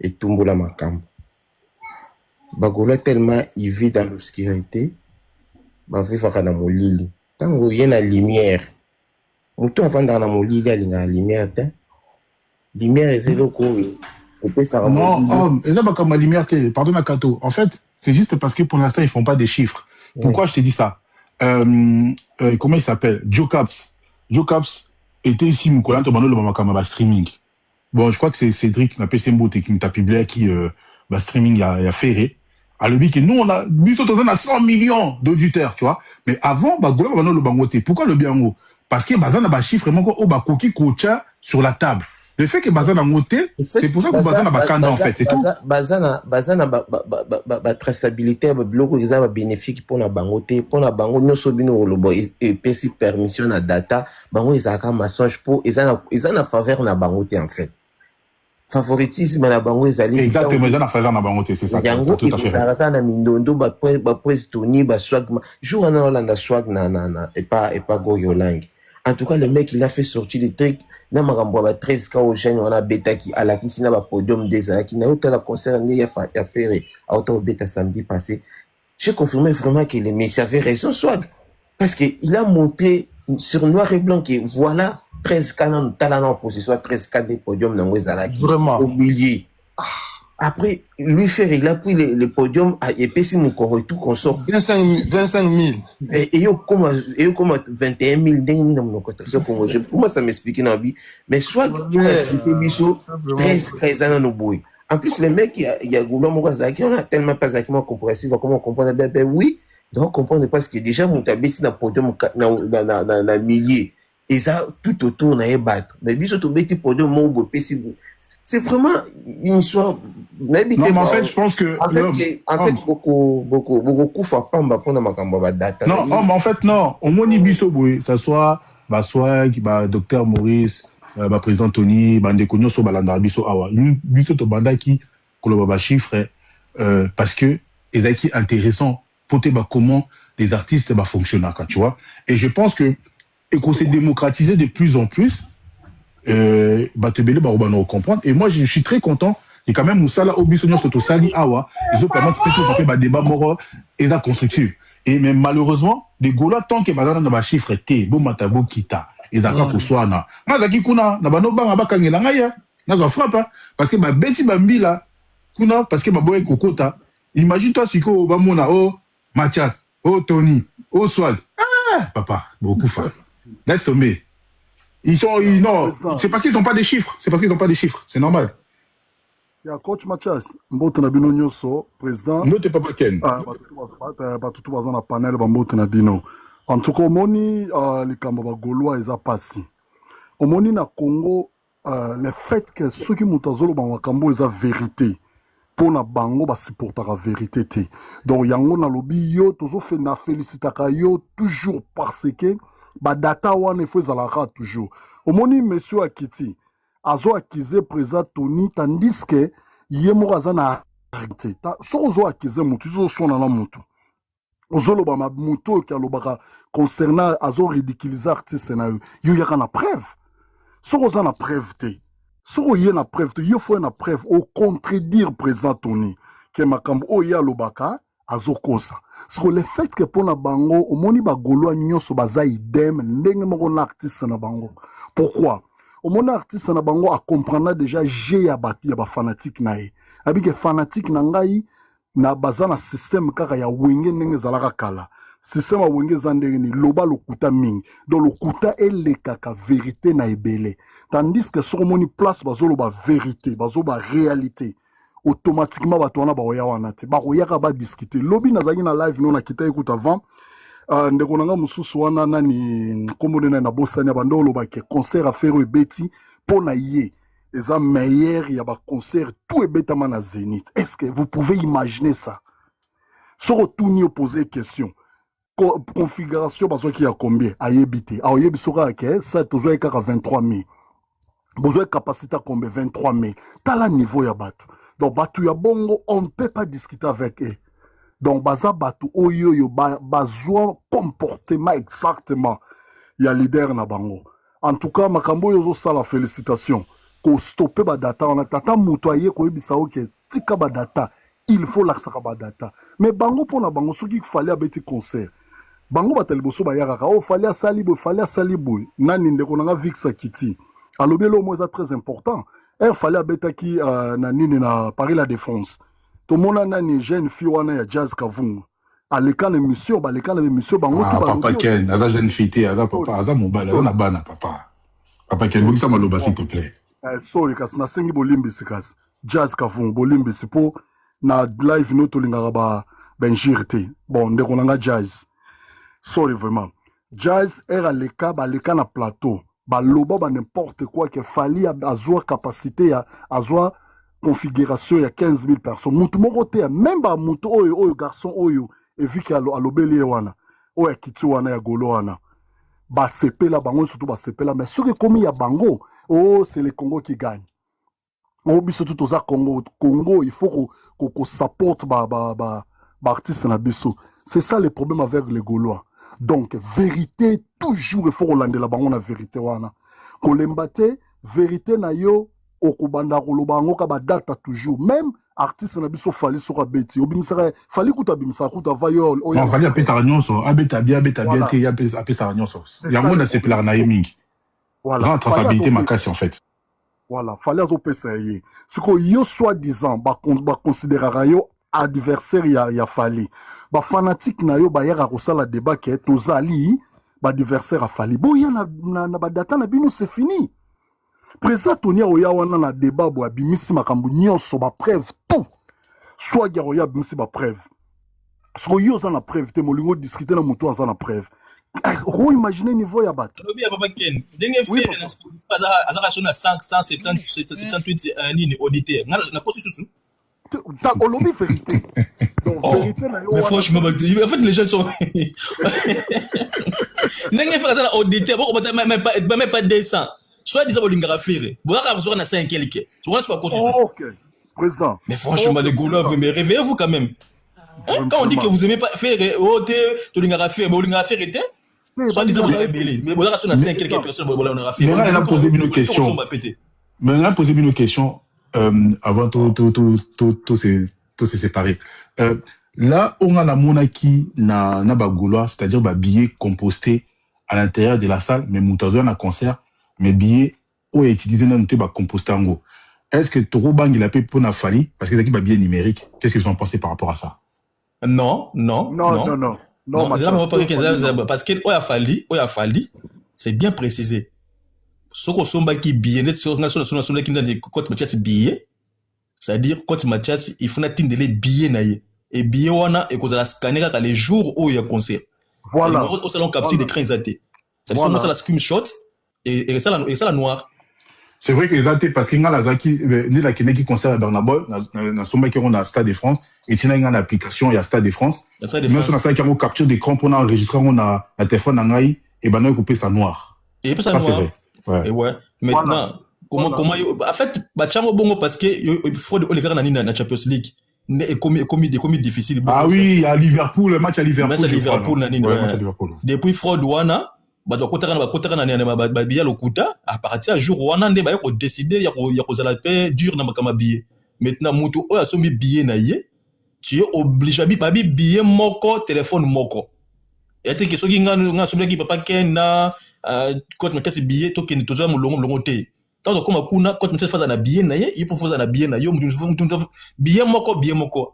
L: et Tumbola makamba. Bagula tellement il vit dans l'obscurité, bah vivre dans mon lit. Tant qu'il y a la lumière, on peut avant dans mon lit, il y a la lumière. Lumière, c'est le coup.
A: Non, et là, comme la lumière, pardon, Nakato. En fait, c'est juste parce que pour l'instant, ils font pas des chiffres. Pourquoi je te dis ça? Comment il s'appelle? Joe Caps était ici, Moukolan, Tomano, le Mamakama, streaming. Bon, je crois que c'est Cédric, n'a pas Sembo, qui m'a tapé qui, streaming, a ferré. À le que nous, on a, on a 100 millions d'auditeurs, tu vois. Mais avant, Gola, on a le bangoté. Pourquoi le biango? Parce que Bazan a chiffre vraiment, koki kocha sur la table. Le fait que Bazan a monté, c'est pour ça que Bazan a kanda, en fait, c'est tout.
L: Bazan a traçabilité, bloc, ils ont bénéfique pour la bangoté, pour la bango, nous sommes et PC permission à data, bango, ils ont un mensonge pour, ils ont la faveur na bangoté, en fait. Favoritisme na bango ezali
A: exactement ils en a faveur na bango c'est ça
L: yango tout à fait ezalaka na mindondo ba presse Tony ba swag jour na Hollande swag na et pas Goyolang. En tout cas le mec il a fait sortir des trucs na makambo ba 13 ka au jeune on a beta qui ala ki sina ba podium des qui na hôtel la concert ni ya faire auto beta samedi passé. J'ai confirmé vraiment que le mec avait raison swag parce que il a montré sur noir et blanc que voilà 13 canons talent en possession 13 cas de podium dans Wezalaki au milieu. Après lui faire il a pris le podium et puis si mon corps tout qu'on sort
G: 25 000
L: et yo comme 21 000 dans mon cotation comment ça m'explique dans vie mais soit expliquer biso 13 ans no boy. En plus les mecs il y a Goulon Mokazaki on a tellement pas exactement compréhensif comment comprendre ben oui donc comprendre parce que déjà mon tableau dans podium dans milieu et ça tout autour n'a battre mais biso to beti podium mo bo possible c'est vraiment une histoire
A: non mais en fait je pense que
L: en fait beaucoup fa pamba pour na makambo ba data
A: non mais en fait non au moni biso boy ça soit swag docteur Maurice président Tony ndeko nyoso balanda biso awa biso to bandaki koloba ba chiffre parce que ezaki intéressant pour te comment les artistes fonctionnent quand tu vois et je pense que et qu'on s'est démocratisé de plus en plus, comprendre. Et moi, je suis très content. Et quand même, Moussala, Obisonio, Soto Sali, Awa, ils ont permis de faire des débats moraux et la construction. Et même malheureusement, des Gola, tant que Bazana n'a pas chiffre, bon, matabo, kita, et d'accord pour soi, na. Mazaki kuna, na bano banga bakangela ngaya, na zo frappe, parce que ma beti bambi là, kuna, parce que ma boye kokota, imagine-toi si ko, bamona, oh, Mathias, oh, Tony, oh, Swag. Ah, papa, beaucoup fa. Laisse tomber. Non, c'est parce qu'ils n'ont pas des chiffres. C'est parce qu'ils n'ont pas des chiffres. C'est normal.
K: Il y a coach Mathias. Mbote Nabino Nyoso, président.
A: Non, t'es pas Ken.
K: Tout le monde panel Mbote Nabino. En tout cas, au Moni, les Kambaba Gaulois, ils ont passé. Au Moni, na Congo, le fait que ceux qui m'ont tazolo Banwakambo, ils ont vérité. Pour na bango, bah, supporter la vérité. Donc, yango na lobby, yo, toujours fait na félicitaka yo, toujours parce que, ba data wane faut zalaka toujours. Au moni monsieur Akiti, azo akize président Tony tandis que yemo azana arrêté. So ozo akize mutu zo sona na mutu. Ozo loba ma mutu ki alobaka concernant azo ridiculiser artiste na yo yaka na preuve. So ozo na preuve te. So yé na preuve te, yo faut na preuve au contredire président Tony que makambo o ya lobaka azo kosa. Parce que le fait que pour na bango, au moni ba Gaulois nyonso baza idem, ndenge moko na artiste na bango. Pourquoi? Au moni artiste na bango a comprendre déjà j'ai ya ba fanatique na ye. Abi que fanatique na ngai na baza na système kaka ya wenge ndenge zalaka kala. système à wenge zandeni loba lokuta mingi donc lokuta elekaka vérité na ebele tandis que sur moni place bazolo ba vérité bazo ba réalité automatiquement bato wana baoya wana te bakoyaka ba discuter lobi nazaki na live no na kita écoute avant ndeko nanga mususu wana nani komone na bosani bando lobake concert à faire ebeti pona ye eza meilleur ya ba concert tout ebetama na Zénith. Est-ce que vous pouvez imaginer ça? Sur tout ni poser question configuration parce qu'il y a combien à yebité a yebi sera que ça toujours est 23 000 besoin capacité à combien 23 000 t'as la niveau ya batu donc batu ya bongo on ne peut pas discuter avec eux donc baza batu oyo yo besoin comportement exactement ya leader na bango en tout cas makambo yo ça la félicitation ko stopper ba data on a tata mutoyer ko yebisa OK tika ba data il faut la saka data mais bango pona bango ce qu'il fallait abeti concert bango batel boso ba yaka o fallait salibo nani ndeko nanga Vixa Kiti alobelo mo ça très important fallait abetaki na nini na Paris la Défense to mona nani jeune fille wana ya Jazz Kavungu aleka na émission bango
A: tout papa Ken aza jeune fille aza papa aza mobile aza na bana papa Ken bokisa maloba s'il te plaît
K: sorry kasi na sengi bolimbisi kasi Jazz Kavungu bolimbisi po na live no tolingaka ba benjirte bon ndeko nanga Jazz sorry vraiment Jazz era leka na plateau baloba ba n'importe quoi que fali azwa capacité ya azwa configuration ya 15 000 personnes mutu moko te même ba mutu oyo garçon oyo eviki alobeli wana oyo kiti wana ya golo wana ba sepela bango surtout ba sepela mais ce que comme ya bango c'est le Congo qui gagne on biso tout oza Congo il faut qu'on supporte ba artiste na biso c'est ça le problème avec les Gaulois donc vérité toujours il faut Hollande la bango na vérité wana kolembate vérité na yo okubanda koloba ngo ka ba data toujours même artiste na biso fali soka beti obimisaka fali kuta bimisa kuta vayo
A: non fali apesa nyonso abeta bien te ya apesa nyonso yango na sepela na yemingi voilà traçabilité makasi en fait
K: voilà fali azopesa ye siko yo soi-disant ba considérera yo adversaire ya fali ba fanatique na yo ba yaka kosala débat ke tozali ba adversaire a fali boya na ba data na bino c'est fini président Tony oya wana na débat bo abimisi makambu nyonso ba preuve tout soit ya oya abimisi ba preuve so yo za na preuve te molingo discuter na mutu za na preuve on imaginer niveau ya bato
J: lobi ya papa Ken ndenge fait na azaka sona 178 nini auditeur na kosi susu
K: ta olobi vérité donc vérité na yo
J: mais franchement en fait les gens sont ndenge fait ça auditeur bon même pas 200 soit disant bolingara faire bolaka besoin na 5 quelque tu vois pas kosi susu
K: OK président
J: mais franchement les Gaulois mais réveillez-vous quand même quand on dit que vous aimez pas faire bolingara faire était soit disant vous rebelle mais bolaka sur na 5 quelques personnes bolingara faire
A: mais on a posé une question avant tout se séparer là on a la monaki na ba Gaulois c'est-à-dire ba billets compostés à l'intérieur de la salle mais mutazo na concert mais billets ou utilisé na nte ba composté ngo est-ce que Toro Bang il a payé pour na fali parce que c'est ba billet numérique qu'est-ce qu'ils ont pensé par rapport à ça
J: non parce que oya fali c'est bien précisé soko somba qui billet net sur national qui dans côte Mathias billet c'est-à-dire côte Mathias il faut na tindele billet na ye et billet wana et kozala scanner ka les jours où il y a concert
K: voilà
J: au salon capture d'écran zaté c'est-à-dire ça la screenshot et ça la noire
A: c'est vrai que les athées parce qu'il y a la zaki ni la qui concert à Bernabol na somba qui on a Stade de France et tina une application il y a Stade de France mais sur ça qui on capture d'écran pour enregistrer on a un téléphone ngai et ben on couper ça noir
J: et puis ça noir et ouais maintenant comment en fait bachango bongo parce que il faut les gars na Champions League et commis difficile
A: ah oui à Liverpool le match à Liverpool
J: depuis fraud wana bakotaka na biya lokuta à partir du jour wana nde ba ko décider ya ko zala paix dur na makama billet maintenant mutu oya sombi billet na ye tu es obligé ba billet moko téléphone moko et te que soki nga sombi ki papa Ken na quand me casse billet to ken toza mulongo te tant comme kuna quand me faza na billet na ye il faut faza na billet na yo billet moko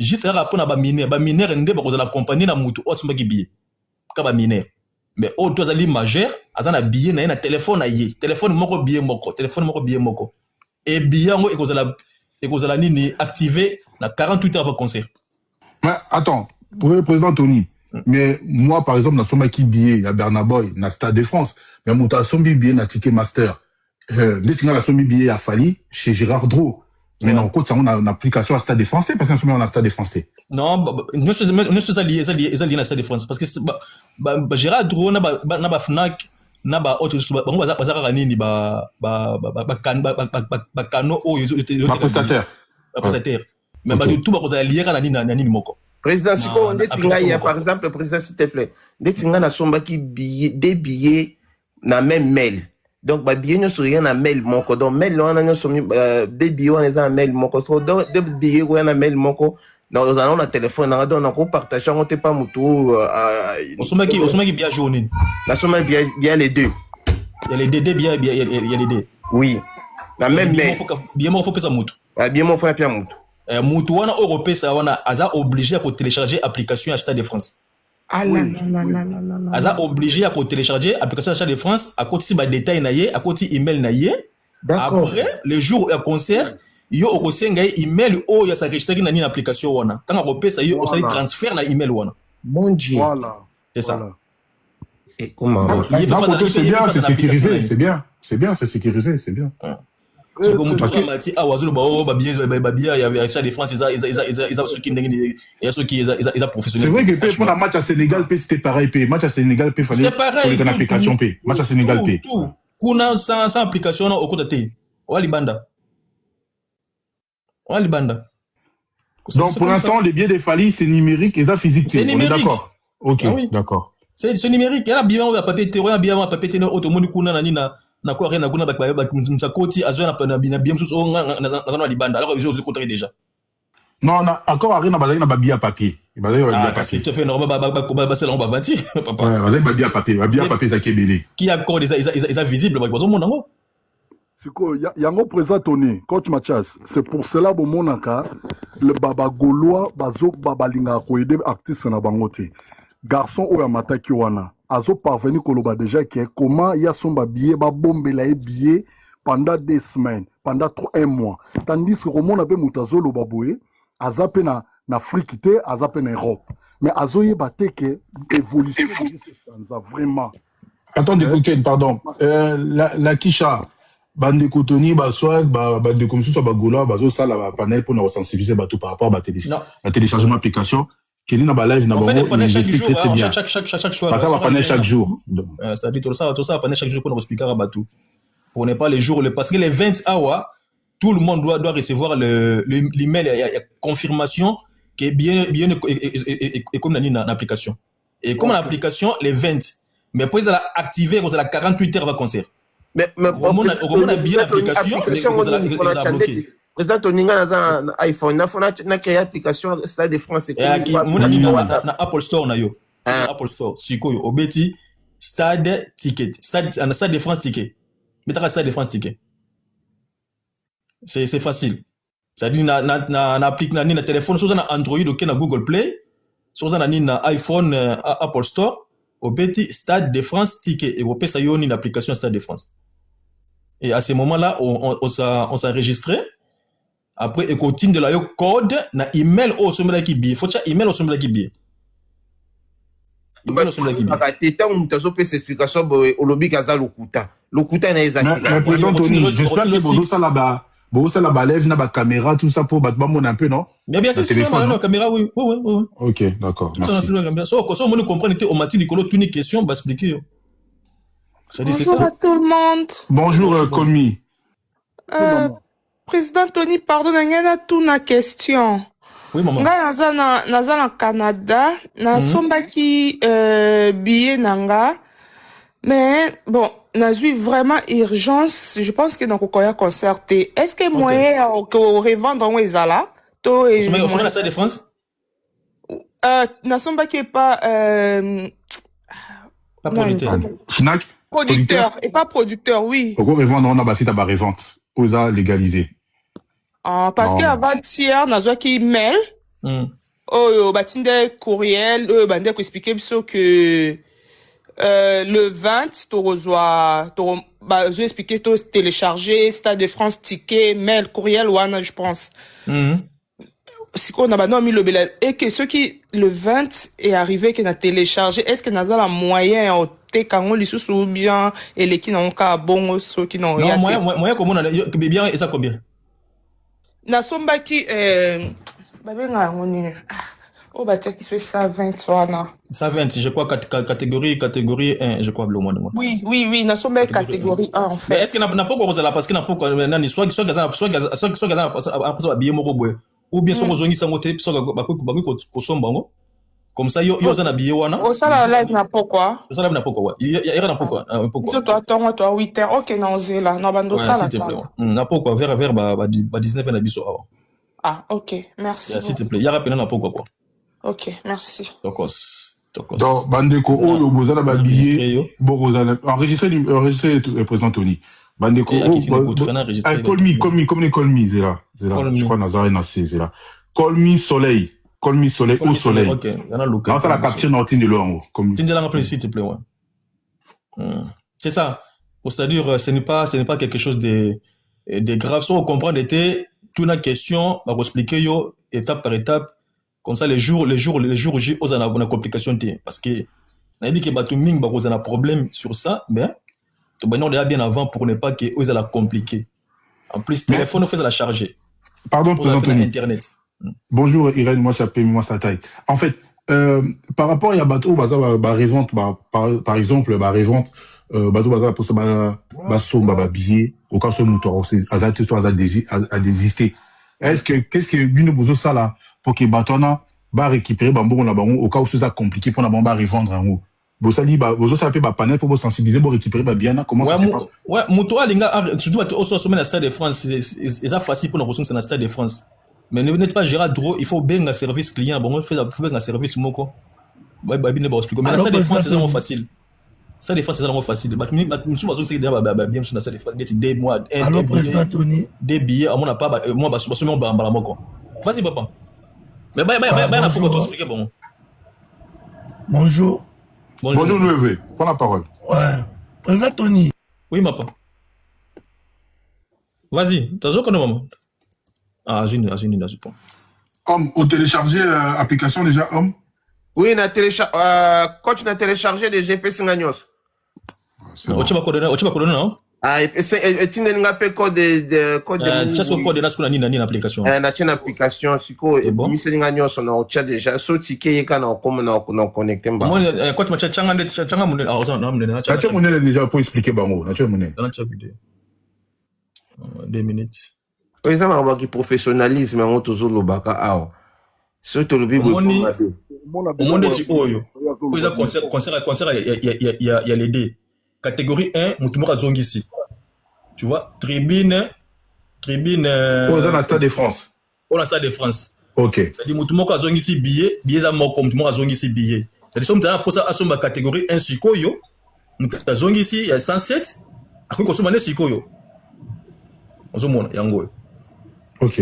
J: juste à rapport à ba mineur ndé ba la compagnie na mutu o simba ki billet ka ba mineur mais o to azali majeur azana billet na téléphone aye téléphone moko billet moko et billet ngo ekozala nini activé na 48 heures avant concert.
A: Mais attends, pour le président Tony, mais moi par exemple na soma ki billet à Bernaboy na Stade de France, mais muta sombi billet na Ticketmaster. Détinga la sombi billet à Fali chez Gérard Dro. Mais non, quand on a une application à Stade de France, parce qu'on a Stade de France.
J: Non, nous sommes liés à Stade de France parce que Gérard Dro na Fnac na ba autre ba bazaka kanini ba kano o prestataire mais ba tout ba kozala lié kana nini moko
L: président siko ndetinga ya par exemple président s'il te plaît ndetinga na sombaki des billets na même mail. Donc, bah, bien, nous sommes un mail, mon code. Donc, mail, nous sommes des billets, on est un mail, mon code. Donc, des billets, on a un mail, mon code. Nous allons un téléphone, on a partagé, on n'est pas moutou.
J: On se bien jaune.
L: La somme bien les deux.
J: Il y a les deux, bien, il y a les deux.
L: Oui. La même mail.
J: Bien, il faut que ça moutou.
L: Bien, il faut que ça moutou.
J: Moutou, on a européen, ça, on a obligé à télécharger l'application à Stade de France.
B: Ah là là.
J: Aza obligé à télécharger l'application Stade de France à côté de détail naïe, à côté email naïe. Après le jour où concert, yo okosenga email o ya s'enregistrer dans une application wana. Quand on repère ça yo on s'allait transfert na email wana.
L: Mon Dieu.
K: Voilà.
J: C'est ça.
L: Et comment
A: c'est bien, c'est sécurisé, c'est bien. C'est bien, c'est sécurisé, c'est bien.
J: C'est comme tout le monde ah wazulu ba o ba bien il y a Stade de France ils a ceux qui il y a ceux qui ils a professionnel.
A: C'est vrai que pour la match à Sénégal c'était pareil match à Sénégal fallait
J: pour
A: une application match à Sénégal
J: tout kuna sans application au côté wali banda.
A: Donc pour l'instant les billets des Fali c'est numérique et ça physique.
J: On est
A: d'accord. OK, d'accord.
J: C'est numérique, il y a bien on va papier terrain bien on papier terrain automoni kuna na nina na quoi rien na kuna ba msakoti azwa na bien mususu na libanda alors je vous contraire déjà.
A: Non, encore rien na bazali na babia papier. Bazali babia papier.
J: Si tu fais normal ba c'est là on va vantir papa.
A: Ouais, bazali babia papier ça kebele.
J: Qui accorde des visible ba bazo mona ngo.
K: Siko yango président Tony, coach Mathias, c'est pour cela bo monaka le baba gaulois bazo babalinga ko aider artiste na bangote. Garçon ou amataki wana azo parvenu koloba déjà que comment ya somba billet ba bombela e billet pendant 2 semaines pendant 1 mois tandis que comme on a pe mutazo lo baboye azape na Afrique te azape na Europe mais azo yebate que évolution ça vraiment.
A: Attendez pardon la Kisha bande kotoni ba soit bande comme ça ba gola bazo sala ba panel pour nous sensibiliser ba tout par rapport à téléchargement application. Kelly na ba live na bango il explique très bien
J: chaque choix
A: ça va panel chaque jour
J: ça dit tout ça panel chaque jour pour nous expliquer à batou pour ne pas les jours parce que les 20 hours tout le monde doit recevoir l'email il y a confirmation qui est bien et comme dans l'application et comme l'application les 20 mais pour ça activer quand la 48 heures va concert
L: mais
J: on a bien l'application mais on a bloqué.
L: Président Toninga na iPhone na créé application Stade de France
J: et na Apple Store na yo Apple Store sikoyo obeti Stade ticket Stade de France ticket metaka Stade de France ticket c'est facile ça dit na applique na téléphone sur na Android ou na Google Play sur na iPhone Apple Store obeti Stade de France ticket et opesa yo ni application Stade de France et à ce moment-là on s'est enregistré. Après, il continue de la code na email au sommet de Kibi. Faut que email au sommet de Kibi.
L: Email au sommet de Kibi. Teta on t'a fait cette explication au lobby Gaza Lokuta. Lokuta na ezaki.
A: Mais président Tony, j'espère que Bodo ça là-bas lève na ba caméra tout ça pour battre mon un peu non.
J: Mais bien sûr c'est la caméra oui.
A: OK, d'accord. Merci.
J: So on comprend que au matin Nicolo tout une question va expliquer.
B: Bonjour à tout le monde.
A: Bonjour Komi.
B: Président Tony, pardon, n'a tout na question.
J: Oui, maman.
B: Naza na Canada, na somba qui billet nanga, mais bon, na eu vraiment urgence. Je pense que dans Kokoya concerté. Est-ce que moyen qu'on revendre en Ezala?
J: To et. Au sommet de la Stade de France.
B: Na somba qui est pas
J: producteur.
A: Fnac.
B: Producteur et pas producteur, oui.
A: Pourquoi revendre on a basé ta revente? Osa légalisé.
B: Parce qu'avant-hier, nous avons qui mail, Oh, batinde courriel, bande ko expliquer biso que le 20, je expliquer tout télécharger Stade de France ticket, mail, courriel wana je pense. Si on a mis le belal et que ceux qui le 20 est arrivé qui n'a téléchargé, est-ce que n'a pas moyen au te kango li sous bien et les qui n'ont qu'à bon ceux qui n'ont
J: rien. Non, moyen comment on a bien et ça combien?
B: Na somba qui babenga ngoni. Oh bah tiens qui fait 120 wana.
J: 120, je crois catégorie 1, je crois le moins.
B: Oui, na somba catégorie 1 en fait.
J: Mais est-ce que n'a pas quoi ça là parce que n'a pas quoi nani soit après bien moko boy. Ou bien son zongi sangote soit ko sombango. Comme ça yo za billet wana.
B: Oh ça la live n'a pas quoi.
J: Ça live n'a pas quoi. Il y a n'a pas quoi.
B: Surtout toi 8h. OK non zela na bando ta là.
J: S'il te plaît. N'a pas quoi vers 19 na biso avant.
B: Ah OK, merci.
J: S'il te plaît. Il y a rappelé n'a pas quoi.
B: OK, merci.
A: Donc bandeko oyo bozala ba billet bozala enregistrer le président Tony. Bandeko call me zela. Je crois Nazaré na c'est là. Call me soleil au soleil.
J: OK, yana local.
A: Ça la capture dans de l'eau comme
J: Tinde la rappelé s'il te plaît C'est ça. C'est-à-dire ce n'est pas quelque chose de grave. Si on comprend était toute la question, on va expliquer yo étape par étape. Comme ça, les jours J, on a une complication. Parce que, on a dit que Batuming, on a un problème sur ça, mais, on est bien avant pour ne pas qu'ils aient la compliquer. En plus, le téléphone, on fait la charger.
A: Pardon, président Tony.
J: Internet.
A: Bonjour, Irène, moi, ça paye, moi, ça taille. En fait, par rapport à Bateau, revente, par exemple, revente, Bateau, pour ça, billet, au cas où nous, à désister. Qu'est-ce que, nous, besoin ça, là? Pour que Batona va récupérer bambou na bango au cas où c'est compliqué pour na bamba revendre en haut. Bo sali ba bozo ça peut panel pour sensibiliser pour récupérer ba bien comment ça se passe.
J: Ouais, muto alinga surtout au sommet na Stade de France, c'est facile pour nous ressources na Stade de France. Mais ne pas gérer trop, il faut bien un service client, bon on fait un service moko. Ouais ba bien ba expliquer mais na Stade de France c'est vraiment facile. Stade de France c'est vraiment facile. Ba nous sommes c'est bien sur na Stade de France, des mois
M: alors président Tony
J: des billets à mon pas moi ba sommet ba moko. Vas-y papa. Mais on a pour t'expliquer bon.
M: Bonjour.
A: Bonjour Nouveau. Prends la parole.
M: Ouais. Président Tony.
J: Oui papa. Vas-y, t'as quoi maman? Ah, j'ai pas.
A: Homme, au télécharger application déjà homme?
L: Oui, na télécharger coach na télécharger des GPS nganyos.
J: Tu vas coder non?
L: Ah, et nga pe code de
J: chaque code na skuna nini application.
L: Na tena application siko miseli nga nyonso na ocha déjà so ticket yeka na comme na connecter mba.
J: Moi quand tu changa munene ah ça na munene na
A: changa munene déjà pour expliquer bango na changa munene.
J: Na changa vidéo. 2 minutes.
L: Par exemple on va qui professionnalisme on toujours le baka awo. So to le bibo.
J: Monde ti oyo. Pour concert il y a les deux. Catégorie 1, Moutoumora Zongisi. Tu vois, tribune.
A: Dans la Stade de France.
J: Dans la Stade de France.
A: Ok.
J: C'est-à-dire, Moutoumora Zongisi billet à moko, Moutoumora Zongisi billet. C'est-à-dire, pour ça, à catégorie 1, Sikoyo. Moutoumora Zongisi, il y a 107. Après, qu'on se Sikoyo. On se monte, Yango.
A: Ok.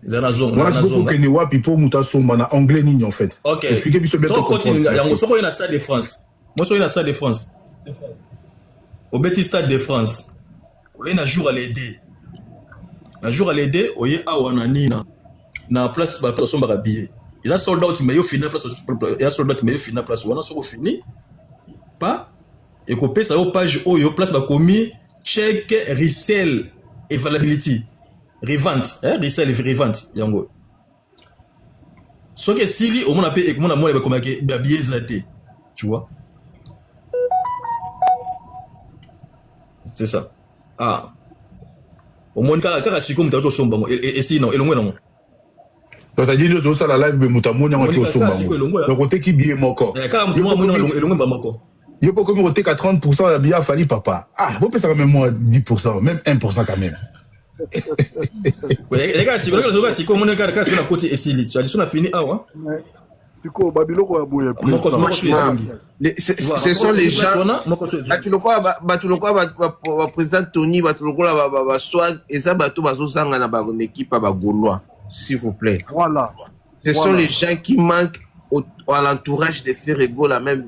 A: Voilà, je veux que nous voyons pour Mouta Sombana anglais ni en fait.
J: Ok.
A: Expliquez-moi bien comment
J: continue. Yango, ce qu'on est dans la Stade de France. Moi, je suis dans la Stade de France. Au Petit Stade de France, il y a un jour à l'aider. Un jour à l'aider, il y a un nina. Na place, la personne va habiller. Il y a soldat qui m'a fini place. Il y a soldat qui m'a fini place. On a sur fini. Pas. Et copier ça au page où il y a place va commis check resell availability. Revente. Resell revente. Yango. Ce que si au moins on a payé et comment on a moins comme habiller zaté. Tu vois. C'est ça. Ah. Au moins, quand tu as comme tu as sombre, et si non, et le moins non.
A: Ça dit que ça la live de Moutamou, on a sombre. Le côté qui billet mon corps.
J: Quand tu as et le moins mon corps.
A: Il faut que tu aies 30% la billet fallu papa. Ah, vous pouvez ça même moins 10%, même 1% quand même.
J: Oui, les gars, si comme on est quand sur la côté et si tu as dit on a fini ah ouais.
L: Ce sont les gens. Président Tony, swag et ça, équipe à Gaulois, s'il vous plaît.
K: Voilà.
L: Ce sont les gens qui manquent à l'entourage de Ferrego, là même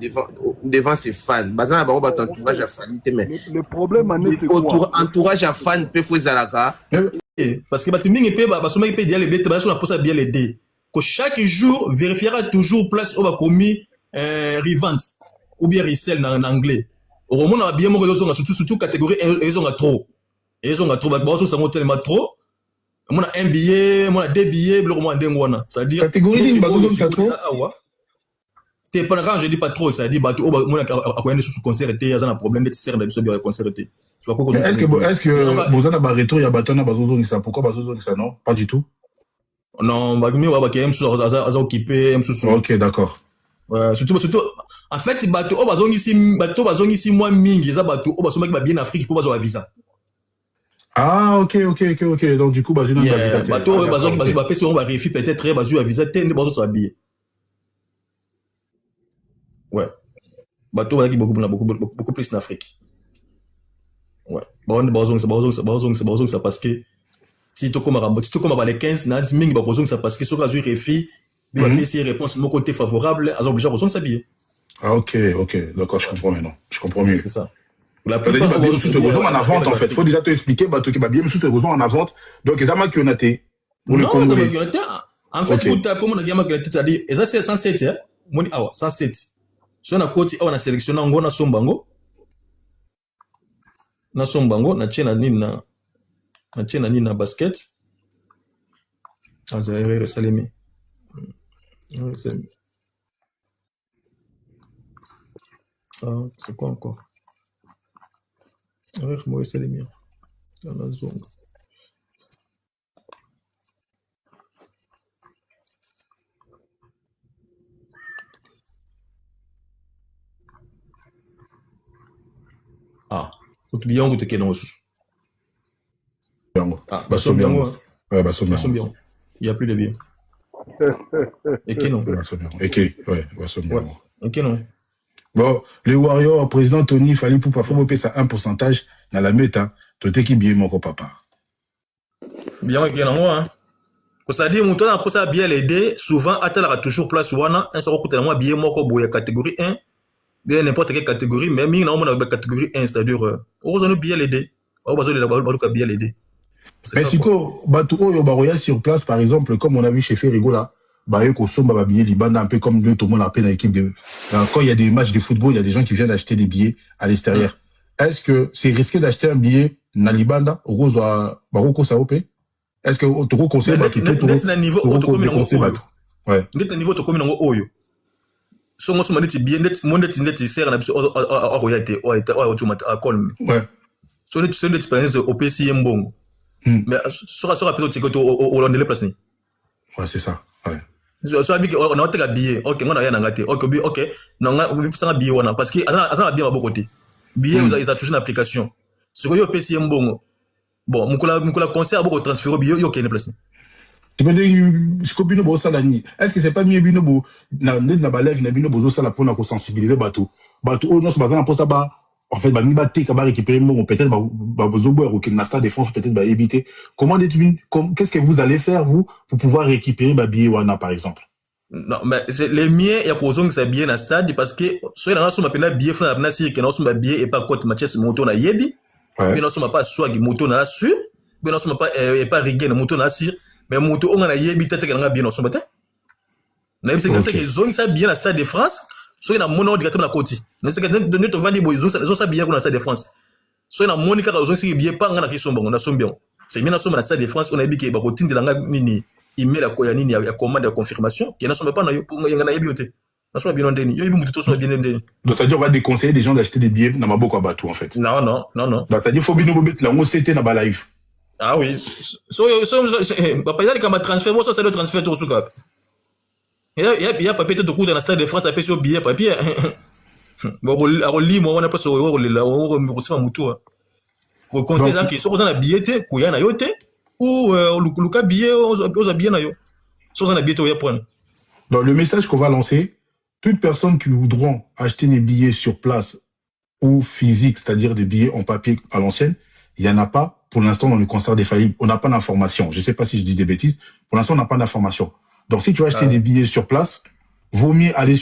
L: devant ses fans. Bazan a entourage à Fali, mais
K: le problème c'est quoi?
L: Entourage à fans peut faire Zalaka.
J: Parce que Batuming peut dire les bêtes, on a posé bien les dés. Que chaque jour vérifiera toujours place où va commis Rivant ou bien Rissel en anglais. Au moment on a bien mon réseau surtout catégorie ils ont trop. Ils ont trop bah ça monte tellement trop. Mon a un billet, mon a deux billets, le moment d'engwana. Ça dit
A: catégorie de bazo ça trop.
J: T'es pas quand je dis pas trop, ça dit bah mon a quoi sous concert était y a un problème de serre de bien concert était.
A: Est-ce que Bozana ba retour ya batona bazo ça pourquoi bazo ça non pas du tout.
J: Non, bah mi wa ba quand même sur à occupé
A: OK, d'accord.
J: Ouais, surtout en fait bato bazongi si moi mingi za bato baso maki ba bien Afrique pour bazo visa.
A: Ah, OK. Donc du coup bazo na visa.
J: Bato bazongi bazo ba pesi on va vérifier peut-être bazo visa tende bazo ça billet. Ouais. Bato bazaki beaucoup plus en Afrique. Ouais. Bazongi ça parce que si tu comme les 15 nas mingi bazongi ça parce que ce que vérifie il va laisser réponse de mon côté favorable à obligé besoin de s'habiller.
A: Ah OK, d'accord, je comprends maintenant. Je comprends mieux.
J: C'est ça.
A: La plupart des choses se besoin en avant en fait. Faut déjà te expliquer bato qui va bien sous ce besoin en avant. Donc ça m'a qui on a été
J: pour le Congolais. En fait pour ta comme on a bien que ça dit et ça c'est 107 hein. Moni awa 107. So na côté on a sélectionné ngona sombango. Na sombango na chena nini na basket. Azare Salemi. C'est quoi encore? Avec moi, c'est les miens. Dans la zone. Ah, vous bien, vous êtes dans ah, Basso bien.
A: Ouais, Basso bien.
J: Il n'y a plus de bien. Et qui non?
A: Et qui, ouais, Basso bien.
J: Et qui non?
A: Bon, les Warriors, président Tony, fallait pour pas faire ça un pourcentage dans la méta. Tout est qui bien mon papa.
J: Bien, qui non, hein. Pour ça dire, mon temps, pour ça bien l'aider, souvent, attends, toujours place, ouana, un seul coup, moi, bien, moi, comme catégorie 1, bien, n'importe quelle catégorie, mais, non, on a catégorie 1, c'est-à-dire, on a bien l'aider. On a bien l'aider.
A: Mais si quoi, Batou, Yobaroya sur place, par exemple, comme on a vu chez Ferrigo là, Bayeko Somba va billet Libanda, un peu comme tout le monde appelle dans l'équipe de. Quand il y a des matchs de football, il y a des gens qui viennent acheter des billets à l'extérieur. Est-ce que c'est risqué d'acheter un billet na Libanda au Rose à Baroko Saopé? Est-ce que tu conseilles Batou?
J: Ouais. Net niveau to commune oyo. So ngo suma net billet net sert na biso o royauté o tumata a colme.
A: Ouais.
J: So net par exemple au PC mbongo. Mais sera peut-être que au landele place ni.
A: Ouais, c'est ça. Ouais.
J: So abi on a oteka billet. OK, ngona ya ngate. OK. Nanga ça billet wana parce que azana bien ba côté. Billet ils a touché une application. Sur yo PC mbongo. Bon, mukula concert beaucoup transférer billet yo kene place.
A: Tu peux dire scopino bo salani. Est-ce que c'est pas mieux bino bo na balève na bino bozo sala pour na ko sensibiliser bateau. Bateau non c'est pas pour ça ba en fait, ni battre qu'à récupérer mon peut-être besoin boire ou qu'il n'a pas défense peut-être éviter. Qu'est-ce que vous allez faire vous pour pouvoir récupérer billet wana par exemple?
J: Non mais c'est les miens y a cause que ça bien na stade parce que soit dans son appel billet fa na si que na son billet et pas côté match moto na yebi. Mais non son pas swag moto na sur, mais non son pas et pas rigueur moto na sur, mais moto on na yebi tête que na bien non son matin. Na c'est comme ça que zone ça bien na stade de France. So ina mona directement na koti mais c'est que de te vandi boy zo ça bien na stade de France so ina monika ka zo si bien pas ngana kisombango na sombion c'est bien na somba na stade de France on a dit que ba kotindi langa nini email ya koya nini ya commande de confirmation qui na somba pas na yo ngana yebiote na somba bien ndeni yo yebi mutu to somba bien ndeni
A: donc ça dit on va déconseiller des gens d'acheter des billets na maboko à bateau en fait.
J: Non
A: donc ça dit faut bino bobet la c'était na ba live.
J: Ah oui so ba pas dire comme transfert moi ça c'est le transfert to suka. Il y a papier de coup dans la stade de France, à sur billet papier. Bon, moi, on a pas sur on reçoit mutu. Faut considérer que soit on a billet, kuya na yote, ou luka billet, on a billet na yo. Soit on a billet, on y a point.
A: Donc, le message qu'on va lancer, toutes personnes qui voudront acheter des billets sur place ou physique, c'est-à-dire des billets en papier à l'ancienne, il y en a pas pour l'instant dans le concert des faillibles. On n'a pas d'information. Je sais pas si je dis des bêtises. Pour l'instant, on n'a pas d'information. Donc, si tu vas acheter des billets sur place, vaut mieux aller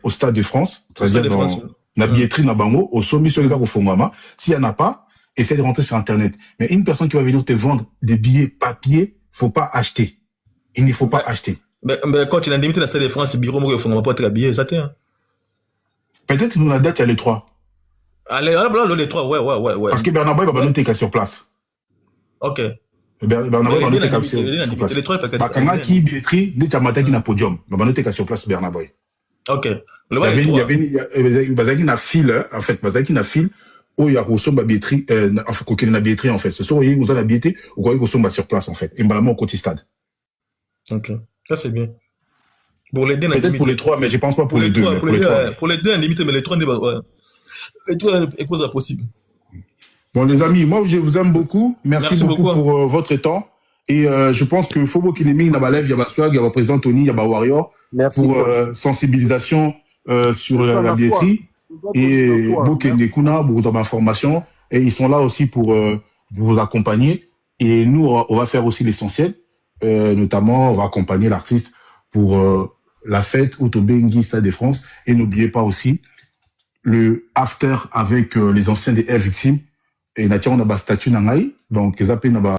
A: au Stade de France, c'est-à-dire dans la billetterie na bango, au sommet sur les arts au Fongama. S'il n'y en a pas, essaie de rentrer sur Internet. Mais une personne qui va venir te vendre des billets papier, faut pas acheter. Il ne faut pas acheter.
J: Mais quand tu as limité la Stade de France, bureau, il faut pas être habillé, ça tient.
A: Peut-être que nous, la date, il y a les 3.
J: Allez, les 3, ouais.
A: Parce que Bernard Boy va noter qu'à sur place.
J: Ok.
A: Bernard Boy va noter qu'à sur place.
J: Les 3, peut-être.
A: Par contre, qui billetterie, les Tchamata qui n'a podium, va noter qu'à sur place Bernard Boy.
J: Ok.
A: Il y avait une file, en fait, une file où il y a reçu la billetterie, enfin, qu'il y a une billetterie, en fait. Ce soir, vous avez la billetterie, vous voyez qu'on sur place, en fait. Et malheureusement, au côté stade.
J: Ok. Ça, c'est bien. Pour les deux,
A: peut-être pour les 3, mais je pense pas pour les 2.
J: Pour les 2, limité, mais les 3, ouais. Les 3, il faut ça possible.
A: Bon, les amis, moi, je vous aime beaucoup. Merci beaucoup pour votre temps. Et je pense que Fobo Kinemi, Nabalev, Yaba Swag, Yaba Président Tony, Yaba Warrior, pour sensibilisation sur la billetterie. Et Bokende Kuna, pour vos informations. Et ils sont là aussi pour vous accompagner. Et nous, on va faire aussi l'essentiel. Notamment, on va accompagner l'artiste pour la fête Autobengi Stade de France. Et n'oubliez pas aussi le after avec les anciens des Air Victimes. Et on a statut Nangaï. Donc, ils appellent